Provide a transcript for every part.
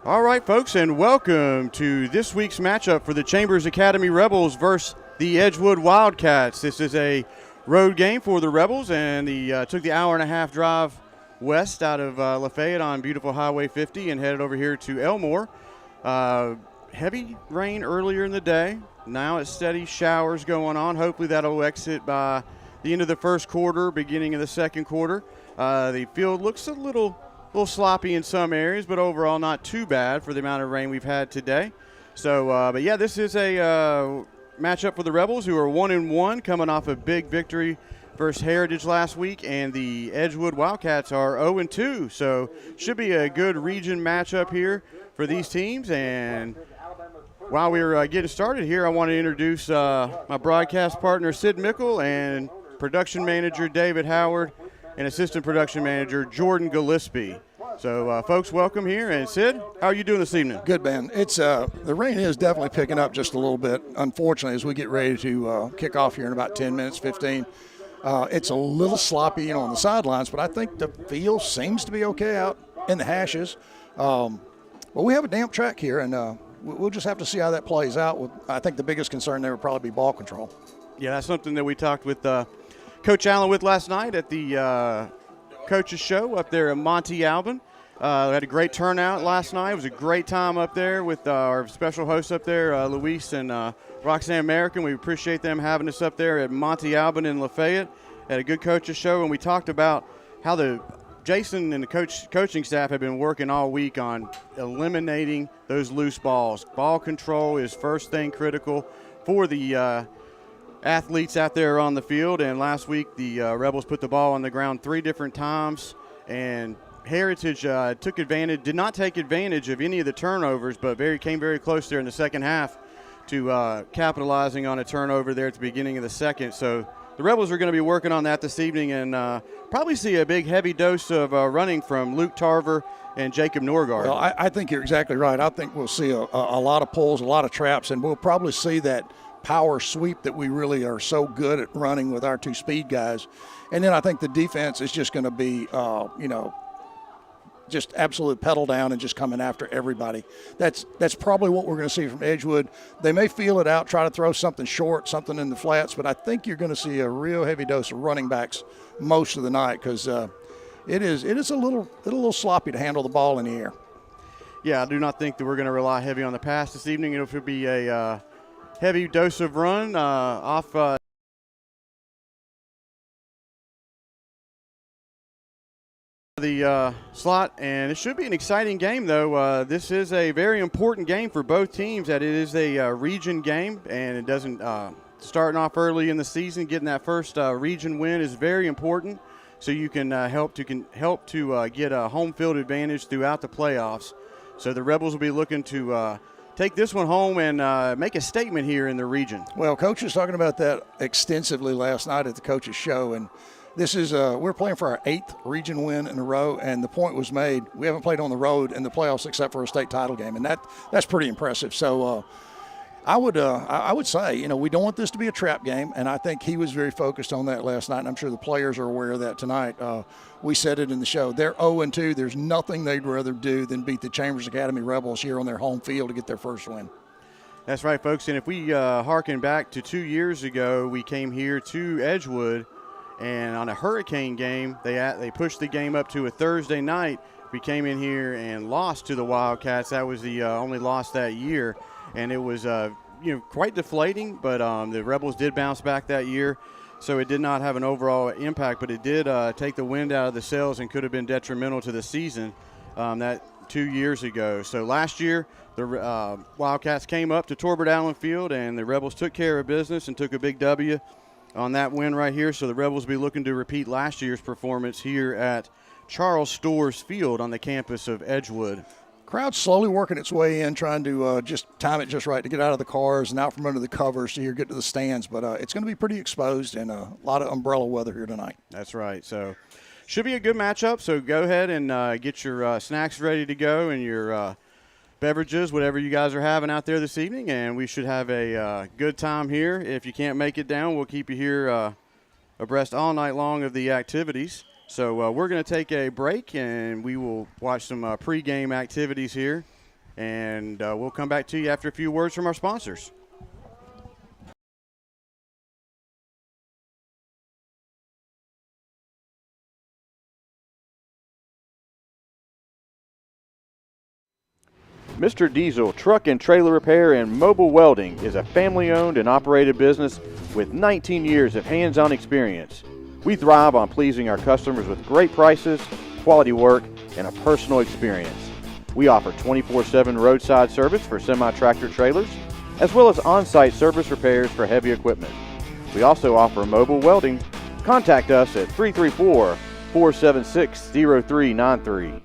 All right, folks, and welcome to this week's matchup for the Chambers Academy Rebels versus the Edgewood Wildcats. This is a road game for the Rebels, and took the hour-and-a-half drive west out of Lafayette on beautiful Highway 50 and headed over here to Elmore. Heavy rain earlier in the day. Now it's steady showers going on. Hopefully that'll exit by the end of the first quarter, beginning of the second quarter. The field looks a little sloppy in some areas, but overall not too bad for the amount of rain we've had today. So, but yeah, this is a matchup for the Rebels, who are 1-1, coming off a big victory versus Heritage last week, and the Edgewood Wildcats are 0-2. So, should be a good region matchup here for these teams. And while we're getting started here, I want to introduce my broadcast partner Sid Mickle and production manager David Howard and assistant production manager Jordan Gillespie. So, folks, welcome here. And Sid, how are you doing this evening? Good, man. It's the rain is definitely picking up just a little bit. Unfortunately, as we get ready to kick off here in about 10 minutes, 15, it's a little sloppy, on the sidelines. But I think the field seems to be okay out in the hashes. Well, we have a damp track here, and we'll just have to see how that plays out. I think the biggest concern there would probably be ball control. Yeah, that's something that we talked with Coach Allen with last night at the coaches show up there in Monte Alban. We had a great turnout last night. It was a great time up there with our special hosts up there, Luis and Roxanne American. We appreciate them having us up there at Monte Alban in Lafayette. Had a good coaches show, and we talked about how Jason and the coaching staff have been working all week on eliminating those loose balls. Ball control is first thing critical for the athletes out there on the field, and last week the Rebels put the ball on the ground 3 different times, and Heritage did not take advantage of any of the turnovers, but came very close there in the second half to capitalizing on a turnover there at the beginning of the second. So the Rebels are going to be working on that this evening, and probably see a big heavy dose of running from Luke Tarver and Jacob Norgard. Well, I think you're exactly right. I think we'll see a lot of pulls, a lot of traps, and we'll probably see that power sweep that we really are so good at running with our 2 speed guys. And then I think the defense is just going to be, just absolute pedal down and just coming after everybody. That's probably what we're going to see from Edgewood. They may feel it out, try to throw something short, something in the flats, but I think you're going to see a real heavy dose of running backs most of the night, because it is a little sloppy to handle the ball in the air. Yeah, I do not think that we're going to rely heavy on the pass this evening. It'll be a heavy dose of run off the slot, and it should be an exciting game, though. This is a very important game for both teams, that it is a region game, and it doesn't starting off early in the season, getting that first region win is very important, so you can help to get a home field advantage throughout the playoffs. So the Rebels will be looking to take this one home and make a statement here in the region. Well, Coach was talking about that extensively last night at the coaches show, and this is we're playing for our 8th region win in a row, and the point was made, we haven't played on the road in the playoffs except for a state title game, and that's pretty impressive. So I would say, we don't want this to be a trap game, and I think he was very focused on that last night, and I'm sure the players are aware of that tonight. We said it in the show. They're 0-2. There's nothing they'd rather do than beat the Chambers Academy Rebels here on their home field to get their first win. That's right, folks, and if we harken back to 2 years ago, we came here to Edgewood, and on a hurricane game, they pushed the game up to a Thursday night. We came in here and lost to the Wildcats. That was the only loss that year, and it was quite deflating. But the Rebels did bounce back that year, so it did not have an overall impact. But it did take the wind out of the sails and could have been detrimental to the season that 2 years ago. So last year, the Wildcats came up to Torbert Allen Field, and the Rebels took care of business and took a big W on that win right here. So the Rebels will be looking to repeat last year's performance here at Charles Storrs Field on the campus of Edgewood. Crowd's slowly working its way in, trying to just time it just right to get out of the cars and out from under the covers to get to the stands. But it's going to be pretty exposed, and a lot of umbrella weather here tonight. That's right. So should be a good matchup. So go ahead and get your snacks ready to go and your beverages, whatever you guys are having out there this evening, and we should have a good time here. If you can't make it down, we'll keep you here abreast all night long of the activities. So we're going to take a break, and we will watch some pregame activities here And we'll come back to you after a few words from our sponsors. Mr. Diesel Truck and Trailer Repair and Mobile Welding is a family-owned and operated business with 19 years of hands-on experience. We thrive on pleasing our customers with great prices, quality work, and a personal experience. We offer 24/7 roadside service for semi-tractor trailers, as well as on-site service repairs for heavy equipment. We also offer mobile welding. Contact us at 334-476-0393.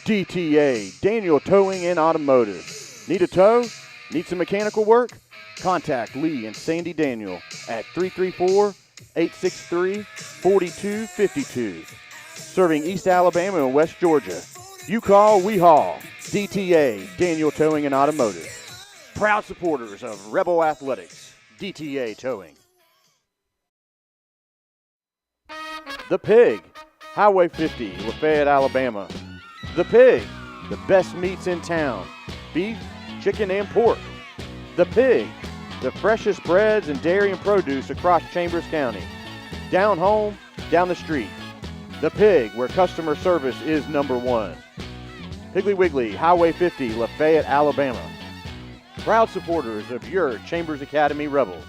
DTA, Daniel Towing and Automotive. Need a tow? Need some mechanical work? Contact Lee and Sandy Daniel at 334-863-4252. Serving East Alabama and West Georgia. You call, we haul. DTA, Daniel Towing and Automotive. Proud supporters of Rebel Athletics. DTA Towing. The Pig, Highway 50, Lafayette, Alabama. The Pig, the best meats in town. Beef, chicken, and pork. The Pig, the freshest breads and dairy and produce across Chambers County. Down home, down the street. The Pig, where customer service is number one. Piggly Wiggly, Highway 50, Lafayette, Alabama. Proud supporters of your Chambers Academy Rebels.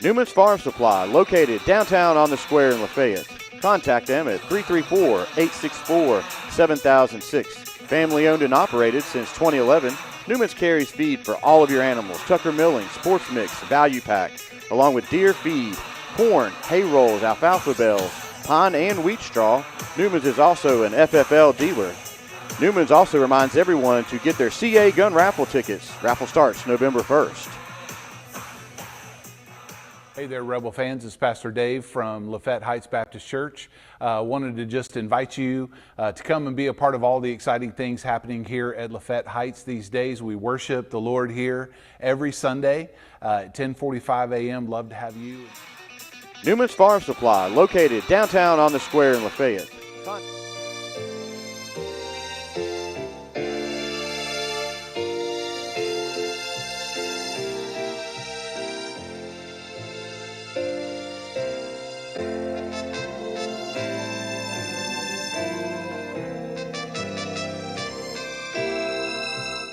Newman's Farm Supply, located downtown on the square in Lafayette. Contact them at 334-864-7006. Family owned and operated since 2011, Newman's carries feed for all of your animals. Tucker Milling, Sports Mix, Value Pack, along with deer feed, corn, hay rolls, alfalfa bales, pine and wheat straw. Newman's is also an FFL dealer. Newman's also reminds everyone to get their CA gun raffle tickets. Raffle starts November 1st. Hey there, Rebel fans. It's Pastor Dave from Lafayette Heights Baptist Church. Wanted to just invite you to come and be a part of all the exciting things happening here at Lafayette Heights these days. We worship the Lord here every Sunday at 10:45 a.m. Love to have you. Newman's Farm Supply, located downtown on the square in Lafayette.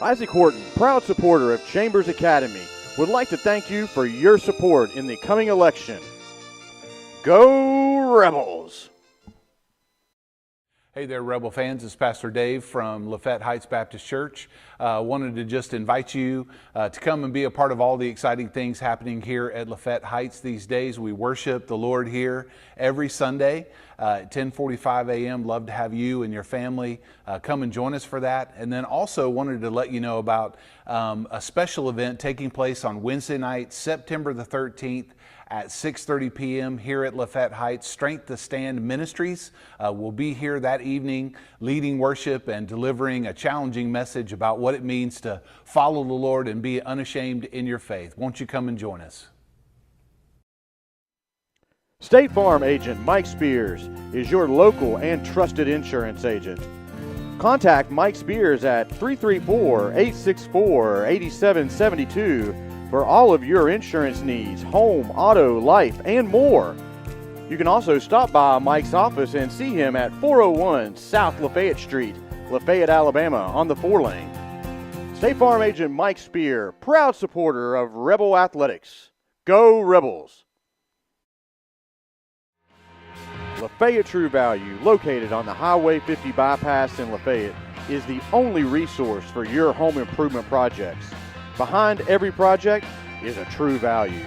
Isaac Horton, proud supporter of Chambers Academy, would like to thank you for your support in the coming election. Go Rebels! Hey there, Rebel fans. It's Pastor Dave from Lafayette Heights Baptist Church. Wanted to just invite you to come and be a part of all the exciting things happening here at Lafayette Heights these days. We worship the Lord here every Sunday at 10:45 a.m. Love to have you and your family come and join us for that. And then also wanted to let you know about a special event taking place on Wednesday night, September the 13th, at 6:30 p.m. here at Lafayette Heights. Strength to Stand Ministries will be here that evening leading worship and delivering a challenging message about what it means to follow the Lord and be unashamed in your faith. Won't you come and join us? State Farm agent Mike Spears is your local and trusted insurance agent. Contact Mike Spears at 334-864-8772 for all of your insurance needs, home, auto, life, and more. You can also stop by Mike's office and see him at 401 South Lafayette Street, Lafayette, Alabama, on the 4-lane. State Farm agent Mike Spear, proud supporter of Rebel Athletics. Go Rebels! Lafayette True Value, located on the Highway 50 bypass in Lafayette, is the only resource for your home improvement projects. Behind every project is a true value.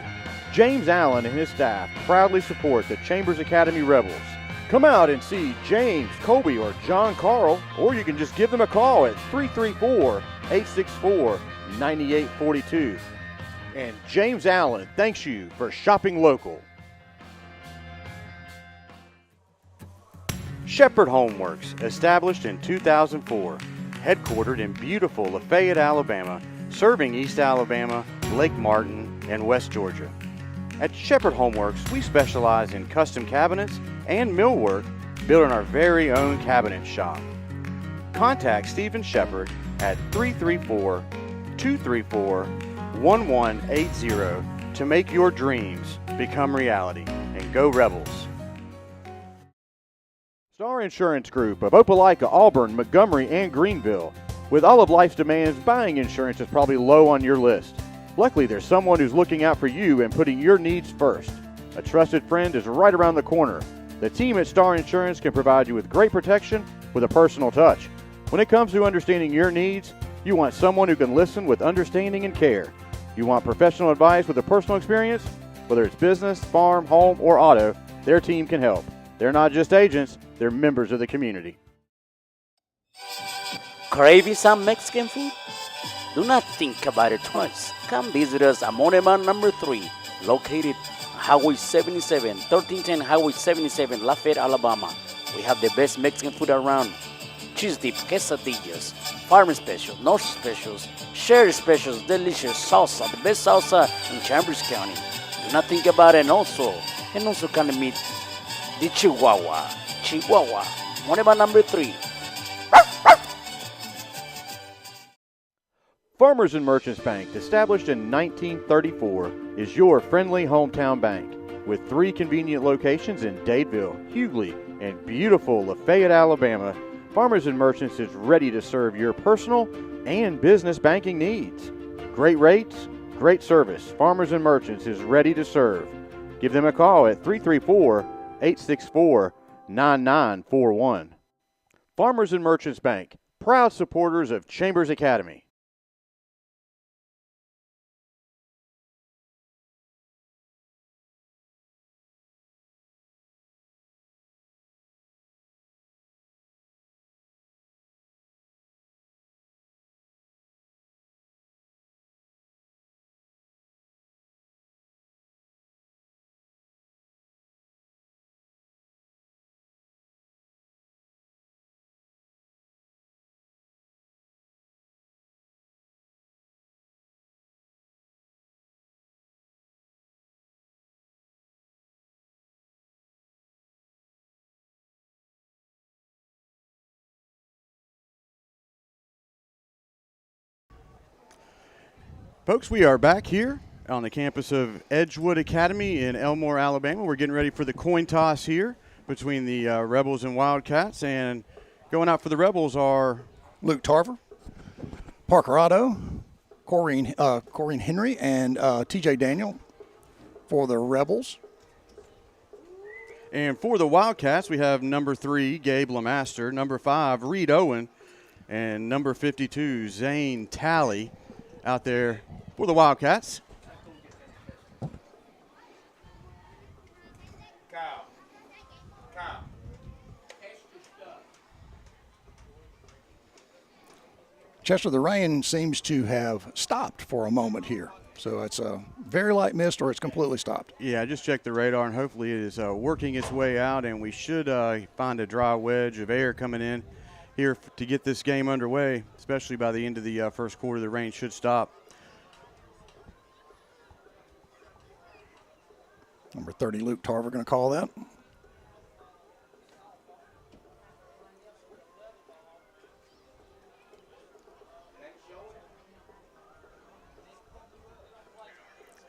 James Allen and his staff proudly support the Chambers Academy Rebels. Come out and see James, Colby, or John Carl, or you can just give them a call at 334-864-9842. And James Allen thanks you for shopping local. Shepherd Homeworks, established in 2004, headquartered in beautiful Lafayette, Alabama, serving East Alabama, Lake Martin, and West Georgia. At Shepherd Homeworks, we specialize in custom cabinets and millwork built in our very own cabinet shop. Contact Stephen Shepherd at 334-234-1180 to make your dreams become reality. And go Rebels! Star Insurance Group of Opelika, Auburn, Montgomery, and Greenville. With all of life's demands, buying insurance is probably low on your list. Luckily, there's someone who's looking out for you and putting your needs first. A trusted friend is right around the corner. The team at Star Insurance can provide you with great protection with a personal touch. When it comes to understanding your needs, you want someone who can listen with understanding and care. You want professional advice with a personal experience? Whether it's business, farm, home, or auto, their team can help. They're not just agents, they're members of the community. Craving some Mexican food? Do not think about it twice. Come visit us at Monema number 3, located Highway 77, 1310 Highway 77, Lafayette, Alabama. We have the best Mexican food around. Cheese dip, quesadillas, farm specials, north specials, sherry specials, delicious salsa, the best salsa in Chambers County. Do not think about it, and also can meet the Chihuahua, Monema number 3. Farmers and Merchants Bank, established in 1934, is your friendly hometown bank. With 3 convenient locations in Dadeville, Hughley, and beautiful Lafayette, Alabama, Farmers and Merchants is ready to serve your personal and business banking needs. Great rates, great service. Farmers and Merchants is ready to serve. Give them a call at 334-864-9941. Farmers and Merchants Bank, proud supporters of Chambers Academy. Folks, we are back here on the campus of Edgewood Academy in Elmore, Alabama. We're getting ready for the coin toss here between the Rebels and Wildcats. And going out for the Rebels are Luke Tarver, Parker Otto, Corrine Henry, and TJ Daniel for the Rebels. And for the Wildcats, we have number 3, Gabe Lamaster, number 5, Reed Owen, and number 52, Zane Talley out there for the Wildcats. Chester, the rain seems to have stopped for a moment here. So it's a very light mist or it's completely stopped. Yeah, I just checked the radar, and hopefully it is working its way out, and we should find a dry wedge of air coming in here to get this game underway, especially by the end of the first quarter. The rain should stop. Number 30, Luke Tarver, going to call that.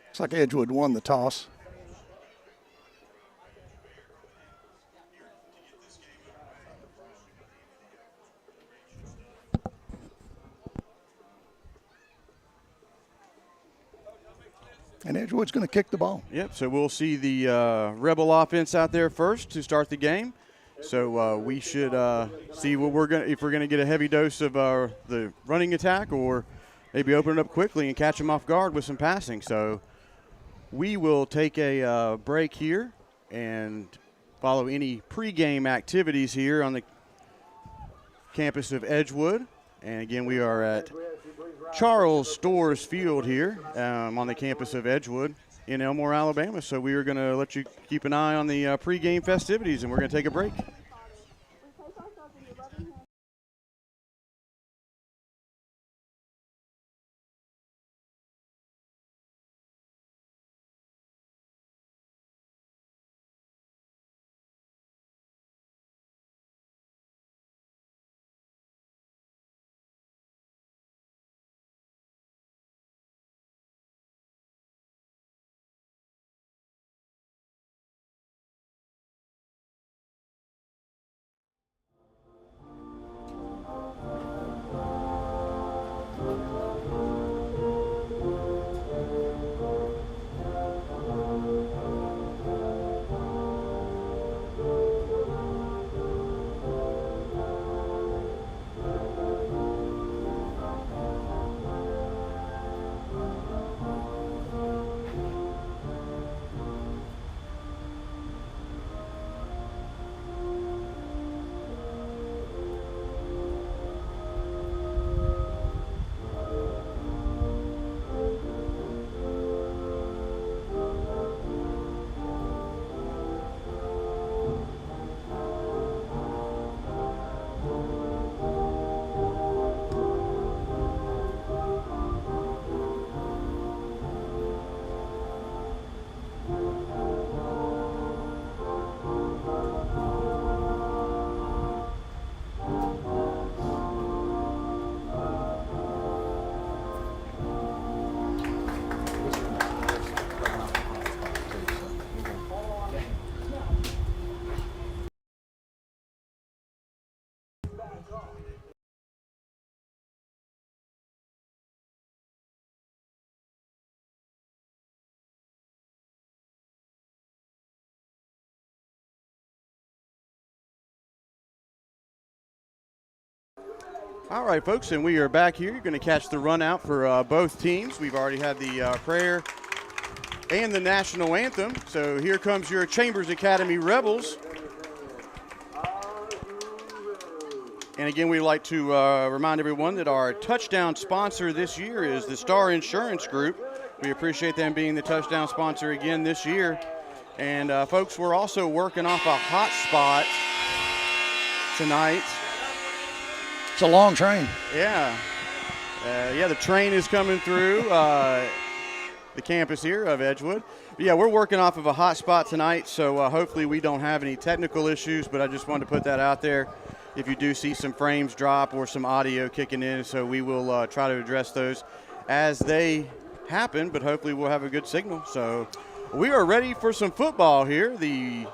Looks like Edgewood won the toss. And Edgewood's going to kick the ball. Yep, so we'll see the Rebel offense out there first to start the game. So we should see what if we're going to get a heavy dose of the running attack or maybe open it up quickly and catch them off guard with some passing. So we will take a break here and follow any pregame activities here on the campus of Edgewood. And again, we are at Charles Storrs Field here on the campus of Edgewood in Elmore, Alabama. So we are going to let you keep an eye on the pregame festivities, and we're going to take a break. All right, folks, and we are back here. You're going to catch the run out for both teams. We've already had the prayer and the national anthem. So here comes your Chambers Academy Rebels. And again, we'd like to remind everyone that our touchdown sponsor this year is the Star Insurance Group. We appreciate them being the touchdown sponsor again this year. And folks, we're also working off a hot spot tonight. It's a long train. Yeah. The train is coming through the campus here of Edgewood. But yeah, we're working off of a hot spot tonight, so hopefully we don't have any technical issues, but I just wanted to put that out there if you do see some frames drop or some audio kicking in. So we will try to address those as they happen, but hopefully we'll have a good signal. So we are ready for some football here. The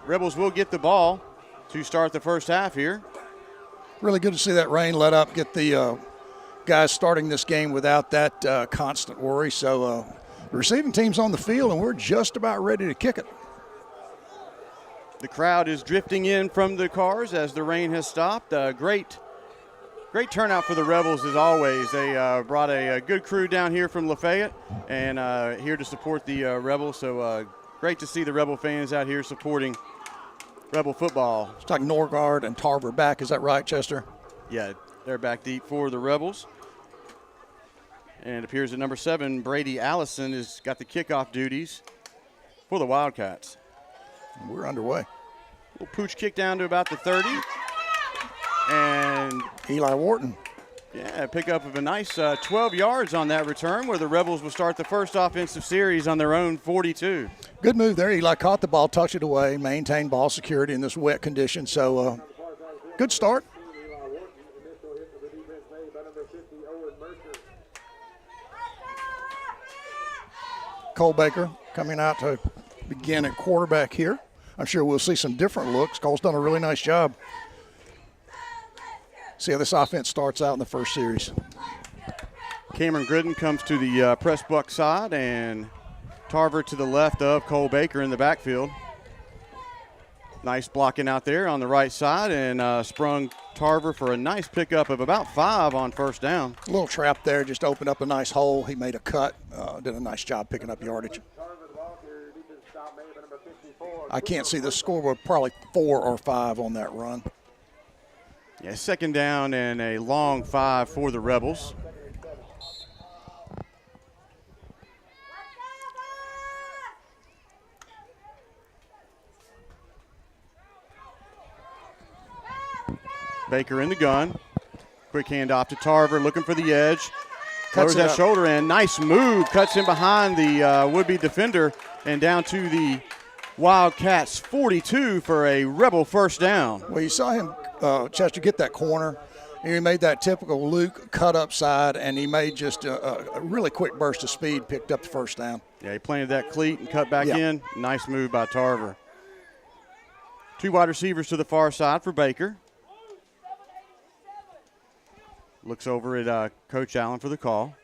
Rebels will get the ball to start the first half here. Really good to see that rain let up, get the guys starting this game without that constant worry. So the receiving team's on the field, and we're just about ready to kick it. The crowd is drifting in from the cars as the rain has stopped. Great turnout for the Rebels as always. They brought a good crew down here from Lafayette and here to support the Rebels. So great to see the Rebel fans out here supporting Rebel football. It's like Norgard and Tarver back. Is that right, Chester? Yeah, they're back deep for the Rebels. And it appears that number 7, Brady Allison, has got the kickoff duties for the Wildcats. We're underway. Little pooch kick down to about the 30. And Eli Wharton. Yeah, pick up of a nice 12 yards on that return where the Rebels will start the first offensive series on their own 42. Good move there. Eli caught the ball, tucked it away, maintained ball security in this wet condition. So good start. Cole Baker coming out to begin at quarterback here. I'm sure we'll see some different looks. Cole's done a really nice job. See how this offense starts out in the first series. Cameron Gridden comes to the press buck side, and Tarver to the left of Cole Baker in the backfield. Nice blocking out there on the right side, and sprung Tarver for a nice pickup of about 5 on first down. A little trap there, just opened up a nice hole. He made a cut, did a nice job picking up yardage. I can't see the scoreboard, probably 4 or 5 on that run. Yeah, second down and a long 5 for the Rebels. Baker in the gun. Quick handoff to Tarver, looking for the edge. Lowers that shoulder in. Nice move. Cuts in behind the would-be defender and down to the Wildcats 42 for a Rebel first down. Well, you saw him, Chester, get that corner. He made that typical Luke cut upside, and he made just a really quick burst of speed, picked up the first down. Yeah, he planted that cleat and cut back in. Nice move by Tarver. 2 wide receivers to the far side for Baker. Looks over at Coach Allen for the call.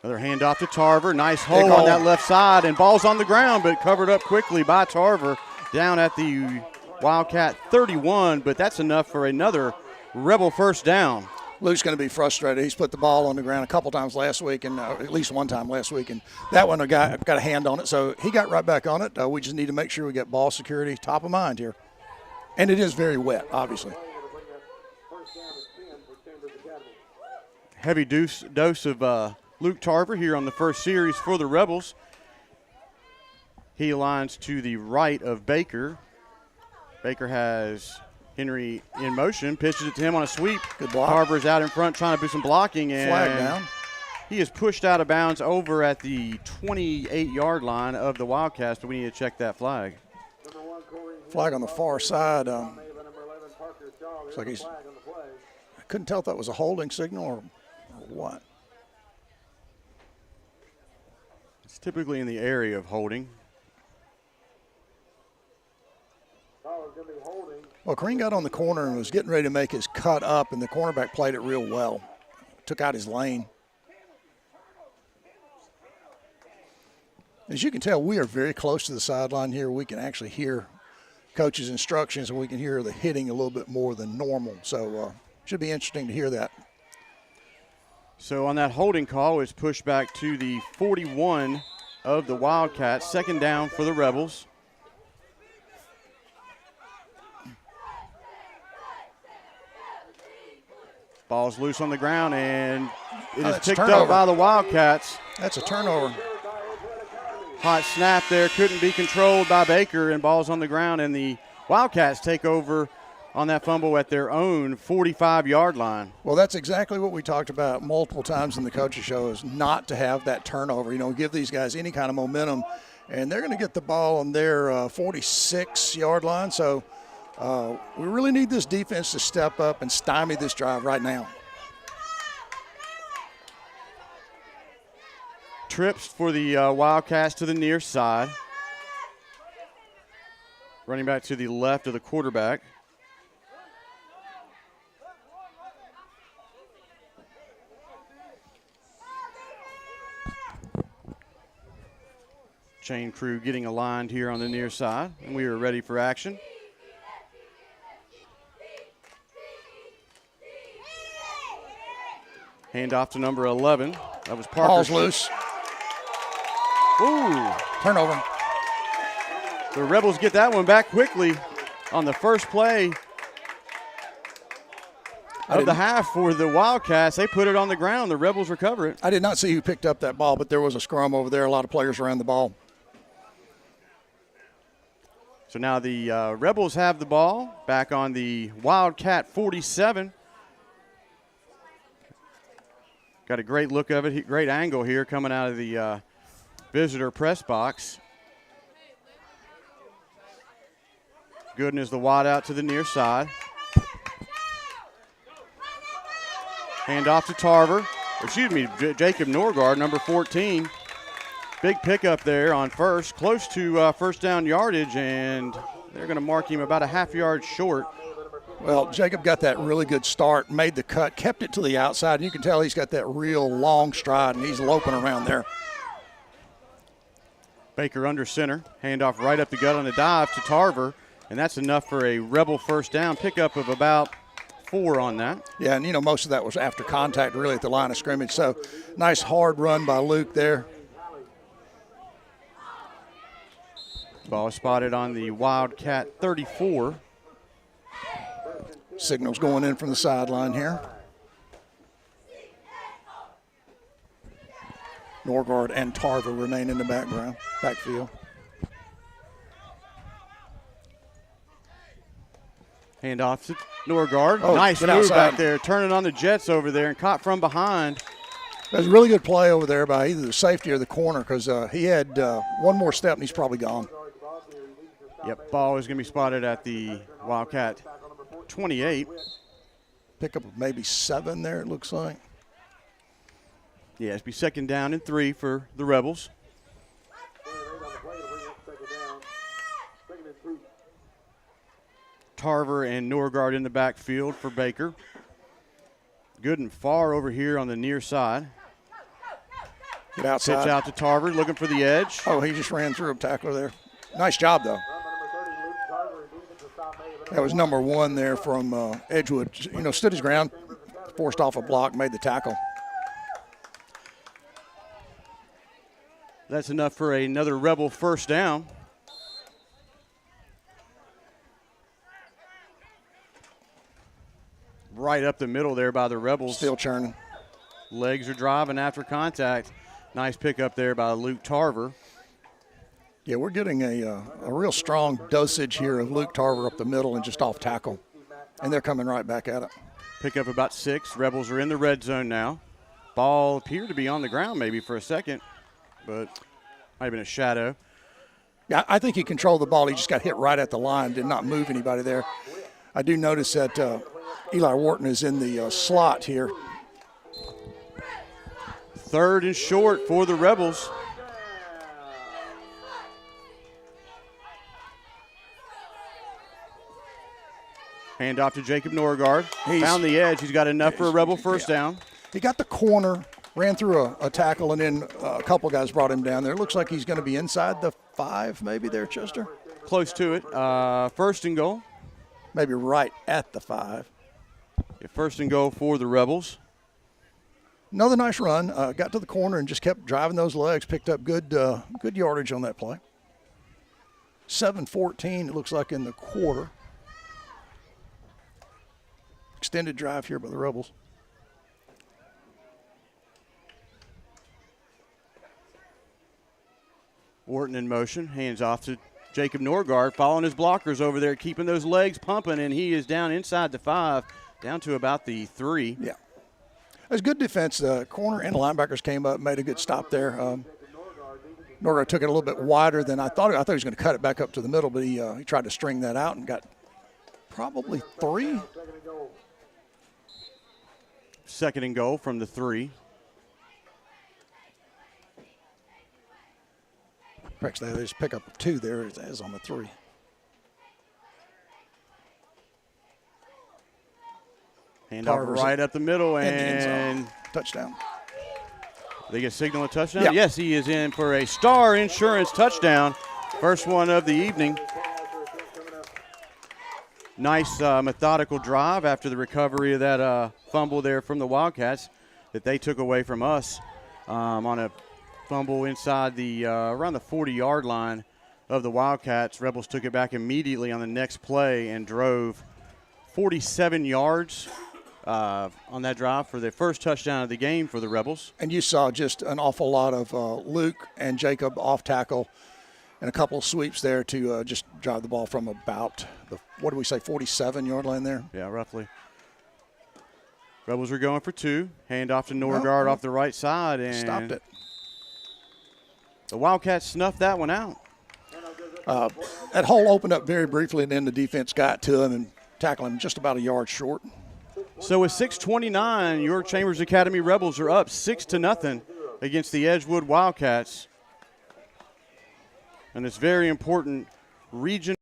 Another handoff to Tarver. Nice hole on that left side, and ball's on the ground, but covered up quickly by Tarver down at the Wildcat 31, but that's enough for another Rebel first down. Luke's going to be frustrated. He's put the ball on the ground a couple times last week, and at least one time last week, and that one got a hand on it, so he got right back on it. We just need to make sure we get ball security top of mind here. And it is very wet, obviously. Heavy dose of Luke Tarver here on the first series for the Rebels. He aligns to the right of Baker. Baker has Henry in motion, pitches it to him on a sweep. Good block. Tarver's out in front trying to do some blocking, and flag down. He is pushed out of bounds over at the 28-yard line of the Wildcats, but we need to check that flag. Flag on the far side. Looks like I couldn't tell if that was a holding signal or what. It's typically in the area of holding. Well, Green got on the corner and was getting ready to make his cut up, and the cornerback played it real well. Took out his lane. As you can tell, we are very close to the sideline here. We can actually hear coach's instructions, and we can hear the hitting a little bit more than normal. So should be interesting to hear that. So on that holding call, it's pushed back to the 41 of the Wildcats. Second down for the Rebels. Ball's loose on the ground, and it is picked up by the Wildcats. That's a turnover. Hot snap there, couldn't be controlled by Baker, and ball's on the ground, and the Wildcats take over on that fumble at their own 45-yard line. Well, that's exactly what we talked about multiple times in the coaches show, is not to have that turnover. You know, give these guys any kind of momentum, and they're going to get the ball on their 46-yard line. So we really need this defense to step up and stymie this drive right now. Trips for the Wildcats to the near side. Running back to the left of the quarterback. Chain crew getting aligned here on the near side, and we are ready for action. Handoff to number 11. That was Parker. Ball's loose. Ooh. Turnover. The Rebels get that one back quickly on the first play of the half for the Wildcats. They put it on the ground. The Rebels recover it. I did not see who picked up that ball, but there was a scrum over there. A lot of players around the ball. So now the Rebels have the ball back on the Wildcat 47. Got a great look of it, great angle here coming out of the visitor press box. Gooden is the wide out to the near side. Hand off to Tarver. Jacob Norgard, number 14. Big pickup there on first, close to first down yardage, and they're going to mark him about a half yard short. Well, Jacob got that really good start, made the cut, kept it to the outside. You can tell he's got that real long stride, and he's loping around there. Baker under center, handoff right up the gut on the dive to Tarver, and that's enough for a Rebel first down, pickup of about 4 on that. Yeah, and, you know, most of that was after contact really at the line of scrimmage. So nice hard run by Luke there. Ball spotted on the Wildcat 34. Signals going in from the sideline here. Norgard and Tarver remain in the backfield. Handoff to Norgard. Oh, nice get move outside. back there, turning on the Jets over there and caught from behind. That was a really good play over there by either the safety or the corner because he had one more step and he's probably gone. Yep, ball is going to be spotted at the Wildcat 28. Pickup of maybe 7 there, it looks like. Yeah, it's be second down and 3 for the Rebels. Tarver and Norgard in the backfield for Baker. Good and far over here on the near side. Get outside. Pitch out to Tarver, looking for the edge. Oh, he just ran through a tackler there. Nice job, though. That was number 1 there from Edgewood. You know, stood his ground, forced off a block, made the tackle. That's enough for another Rebel first down. Right up the middle there by the Rebels. Still churning. Legs are driving after contact. Nice pickup there by Luke Tarver. Yeah, we're getting a real strong dosage here of Luke Tarver up the middle and just off tackle. And they're coming right back at it. Pickup about 6. Rebels are in the red zone now. Ball appeared to be on the ground maybe for a second, but might have been a shadow. Yeah, I think he controlled the ball. He just got hit right at the line, did not move anybody there. I do notice that Eli Wharton is in the slot here. Third and short for the Rebels. Hand off to Jacob Norgard. Found the edge. He's got enough for a Rebel first down. He got the corner, ran through a tackle, and then a couple guys brought him down there. It looks like he's going to be inside the 5 maybe there, Chester. Close to it. First and goal. Maybe right at the 5. Yeah, first and goal for the Rebels. Another nice run. Got to the corner and just kept driving those legs. Picked up good yardage on that play. 7:14, it looks like in the quarter. Extended drive here by the Rebels. Wharton in motion. Hands off to Jacob Norgard, following his blockers over there, keeping those legs pumping, and he is down inside the 5, down to about the 3. Yeah. It was good defense. The corner and the linebackers came up, made a good stop there. Norgard took it a little bit wider than I thought. I thought he was going to cut it back up to the middle, but he tried to string that out and got probably 3. Second and goal from the 3. Perhaps they just pick up 2 there as on the 3. Hand off right up the middle, and touchdown. They get signal a touchdown? Yeah. Yes, he is in for a Star Insurance touchdown. First one of the evening. Nice methodical drive after the recovery of that fumble there from the Wildcats that they took away from us on a fumble inside the around the 40-yard line of the Wildcats. Rebels took it back immediately on the next play and drove 47 yards on that drive for the first touchdown of the game for the Rebels. And you saw just an awful lot of Luke and Jacob off tackle and a couple of sweeps there to just drive the ball from about the, 47-yard line there? Yeah, roughly. Rebels are going for 2. Hand off to Norgard off the right side. And stopped it. The Wildcats snuffed that one out. That hole opened up very briefly, and then the defense got to him and tackled him just about a yard short. So with 6:29, your Chambers Academy Rebels are up 6-0 against the Edgewood Wildcats. And it's very important region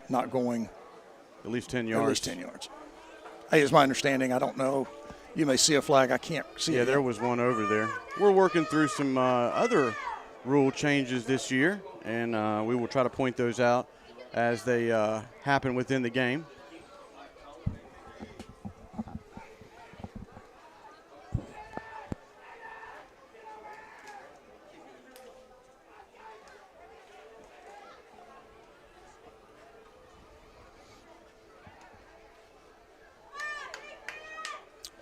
not going at least 10 yards. At least 10 yards. Hey, is my understanding. I don't know. You may see a flag. I can't see it. Yeah, there was one over there. We're working through some other rule changes this year, and we will try to point those out as they happen within the game.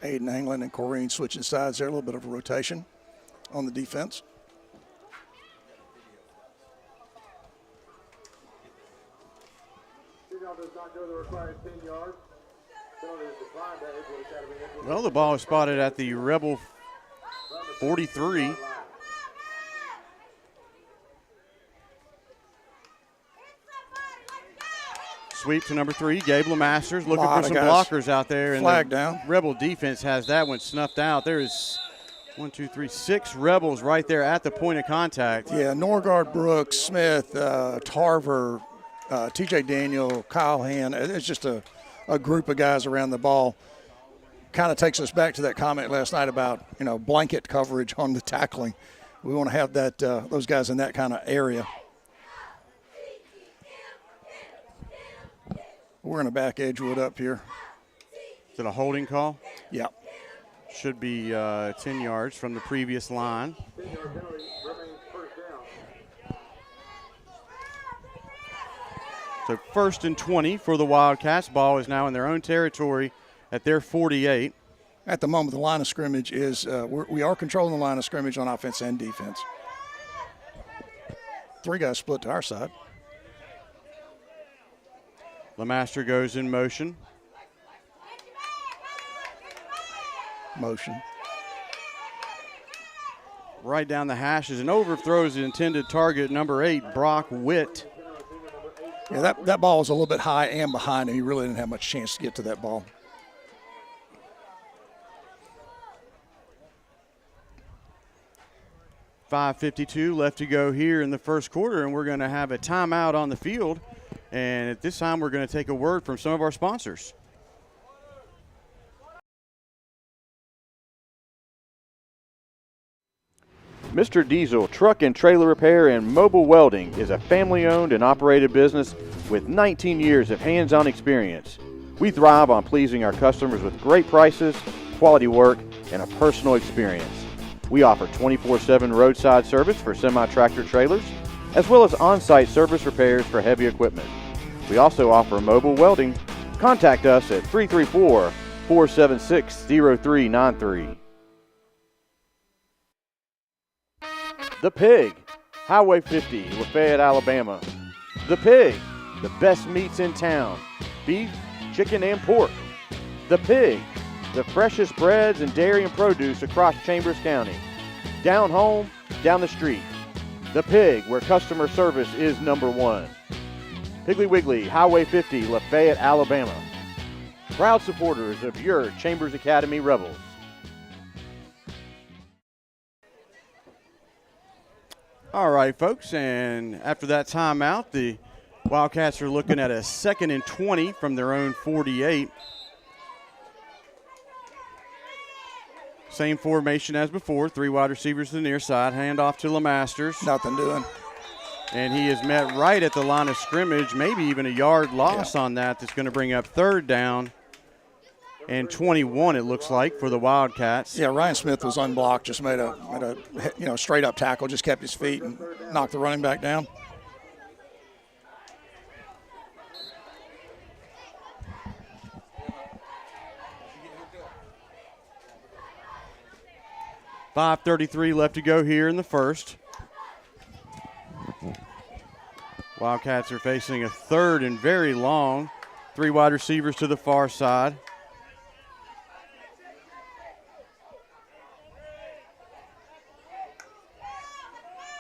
Aiden Anglin and Corrine switching sides there. A little bit of a rotation on the defense. Well, the ball is spotted at the Rebel 43. Sweep to number 3, Gabe LeMasters looking for some blockers out there. Flag and down. Rebel defense has that one snuffed out. There is 6 Rebels right there at the point of contact. Yeah, Norgard, Brooks, Smith, Tarver, T.J. Daniel, Kyle Hand. It's just a group of guys around the ball. Kind of takes us back to that comment last night about, blanket coverage on the tackling. We want to have that those guys in that kind of area. We're going to back Edgewood up here. Is it a holding call? Yeah. Should be 10 yards from the previous line. So 1st and 20 for the Wildcats. Ball is now in their own territory at their 48. At the moment, the line of scrimmage is we are controlling the line of scrimmage on offense and defense. 3 guys split to our side. LeMaster goes in motion. Motion. Right down the hashes and overthrows the intended target, number 8, Brock Witt. Yeah, that ball was a little bit high and behind him. He really didn't have much chance to get to that ball. .552 left to go here in the first quarter, and we're going to have a timeout on the field. And at this time, we're going to take a word from some of our sponsors. Mr. Diesel Truck and Trailer Repair and Mobile Welding is a family-owned and operated business with 19 years of hands-on experience. We thrive on pleasing our customers with great prices, quality work, and a personal experience. We offer 24/7 roadside service for semi-tractor trailers, as well as on-site service repairs for heavy equipment. We also offer mobile welding. Contact us at 334-476-0393. The Pig, Highway 50, Lafayette, Alabama. The Pig, the best meats in town. Beef, chicken, and pork. The Pig, the freshest breads and dairy and produce across Chambers County. Down home, down the street. The Pig, where customer service is number 1. Piggly Wiggly, Highway 50, Lafayette, Alabama. Proud supporters of your Chambers Academy Rebels. All right, folks, and after that timeout, the Wildcats are looking at a 2nd and 20 from their own 48. Same formation as before, 3 wide receivers to the near side, hand off to LeMasters. Nothing doing. And he is met right at the line of scrimmage, maybe even a yard loss on that. That's going to bring up 3rd down and 21, it looks like, for the Wildcats. Yeah, Ryan Smith was unblocked, just made a straight up tackle, just kept his feet and knocked the running back down. .533 left to go here in the first. Wildcats are facing a 3rd and very long. 3 wide receivers to the far side.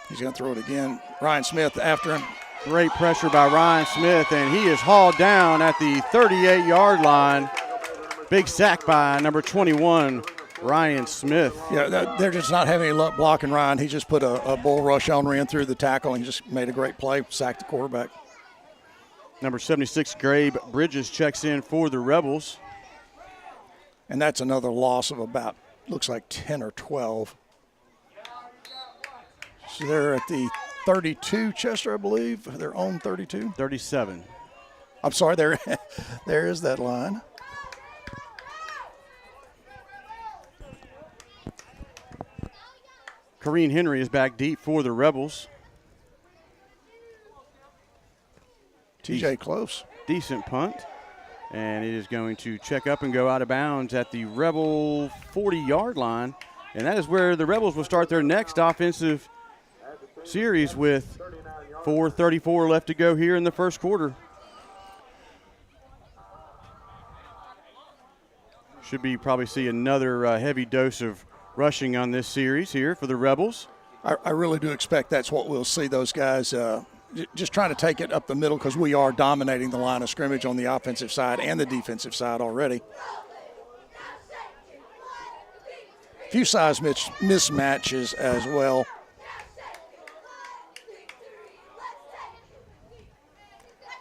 He's going to throw it again. Ryan Smith after him. Great pressure by Ryan Smith, and he is hauled down at the 38-yard line. Big sack by number 21, Ryan Smith. Yeah, they're just not having any luck blocking Ryan. He just put a bull rush on, ran through the tackle, and just made a great play, sacked the quarterback. Number 76, Gabe Bridges, checks in for the Rebels. And that's another loss of about, looks like 10 or 12. So they're at the 32, Chester, I believe, their own 32. 37. I'm sorry, there is that line. Corrine Henry is back deep for the Rebels. TJ close. Decent punt. And it is going to check up and go out of bounds at the Rebel 40-yard line. And that is where the Rebels will start their next offensive series with 4:34 left to go here in the first quarter. Should be probably see another heavy dose of rushing on this series here for the Rebels. I really do expect that's what we'll see, those guys just trying to take it up the middle, because we are dominating the line of scrimmage on the offensive side and the defensive side already. A few size mismatches as well.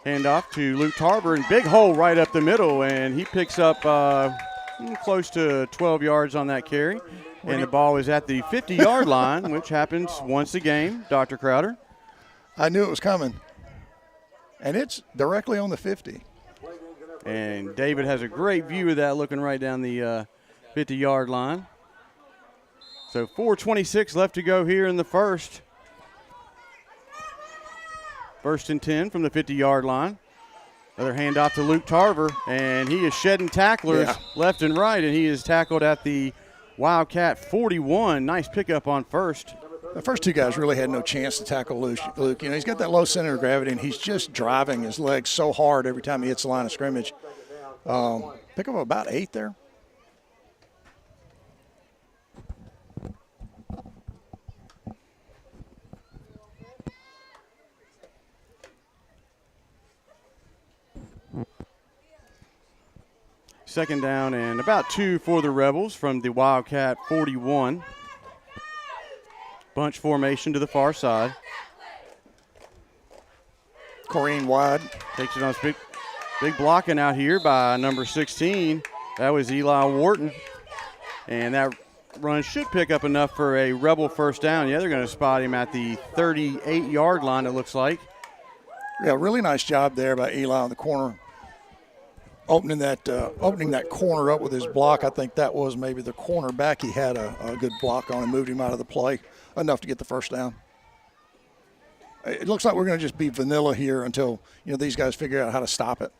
Handoff to Luke Tarver, and big hole right up the middle, and he picks up close to 12 yards on that carry. And the ball is at the 50-yard line, which happens once a game, Dr. Crowder. I knew it was coming. And it's directly on the 50. And David has a great view of that, looking right down the 50-yard line. So 4:26 left to go here in the first. First and 10 from the 50-yard line. Another handoff to Luke Tarver, and he is shedding tacklers left and right, and he is tackled at the Wildcat 41. Nice pickup on first. The first two guys really had no chance to tackle Luke. You know, he's got that low center of gravity, and he's just driving his legs so hard every time he hits the line of scrimmage. Pick up about 8 there. Second down and about 2 for the Rebels from the Wildcat 41. Bunch formation to the far side. Corrine wide. Takes it on big blocking out here by number 16. That was Eli Wharton. And that run should pick up enough for a Rebel first down. Yeah, they're going to spot him at the 38-yard line, it looks like. Yeah, really nice job there by Eli on the corner. Opening that corner up with his block. I think that was maybe the cornerback. He had a good block on and moved him out of the play enough to get the first down. It looks like we're going to just be vanilla here until these guys figure out how to stop it.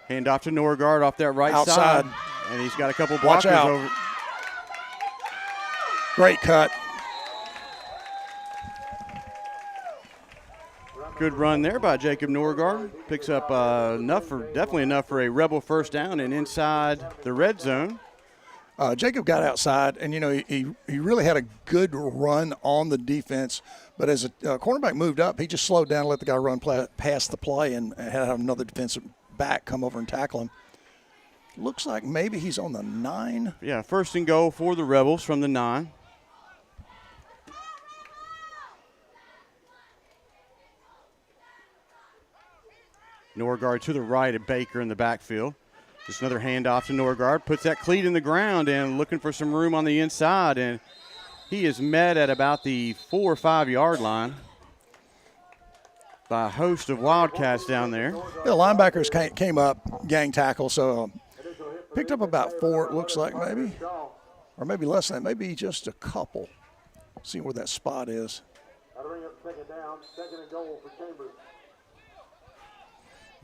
Hand off to Norgard off that right outside side, and he's got a couple blockers Watch out. over. Great cut. Good run there by Jacob Norgard. Picks up definitely enough for a Rebel first down and inside the red zone. Jacob got outside, and he really had a good run on the defense. But as a cornerback moved up, he just slowed down, let the guy run past the play, and had another defensive back come over and tackle him. Looks like maybe he's on the 9. Yeah, first and goal for the Rebels from the 9. Norgard to the right of Baker in the backfield. Just another handoff to Norgard. Puts that cleat in the ground and looking for some room on the inside. And he is met at about the 4 or 5 yard line by a host of Wildcats down there. The linebackers came up, gang tackle, so picked up about 4, it looks like maybe. Or maybe less than that, maybe just a couple. See where that spot is. That'll bring up second down, second and goal for Chambers.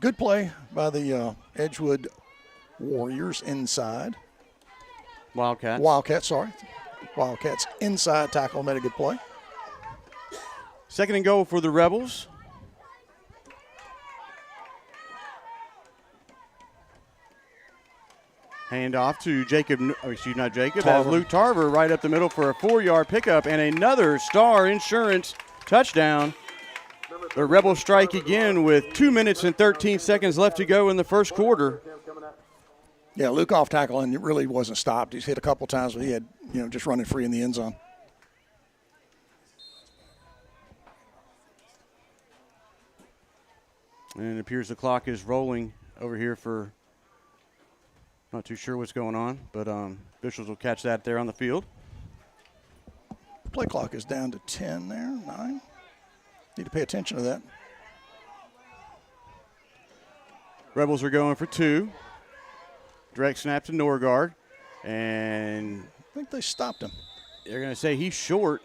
Good play by the Edgewood Warriors inside. Wildcats inside tackle, made a good play. Second and goal for the Rebels. Handoff to that's Luke Tarver right up the middle for a 4-yard pickup and another Star Insurance touchdown. The Rebels strike again with 2 minutes and 13 seconds left to go in the first quarter. Yeah, Luke off tackle and it really wasn't stopped. He's hit a couple times, but he had, just running free in the end zone. And it appears the clock is rolling over here for, not too sure what's going on, but officials will catch that there on the field. Play clock is down to 10 there, 9. Need to pay attention to that. Rebels are going for 2. Direct snap to Norgard. And I think they stopped him. they're going to say he's short.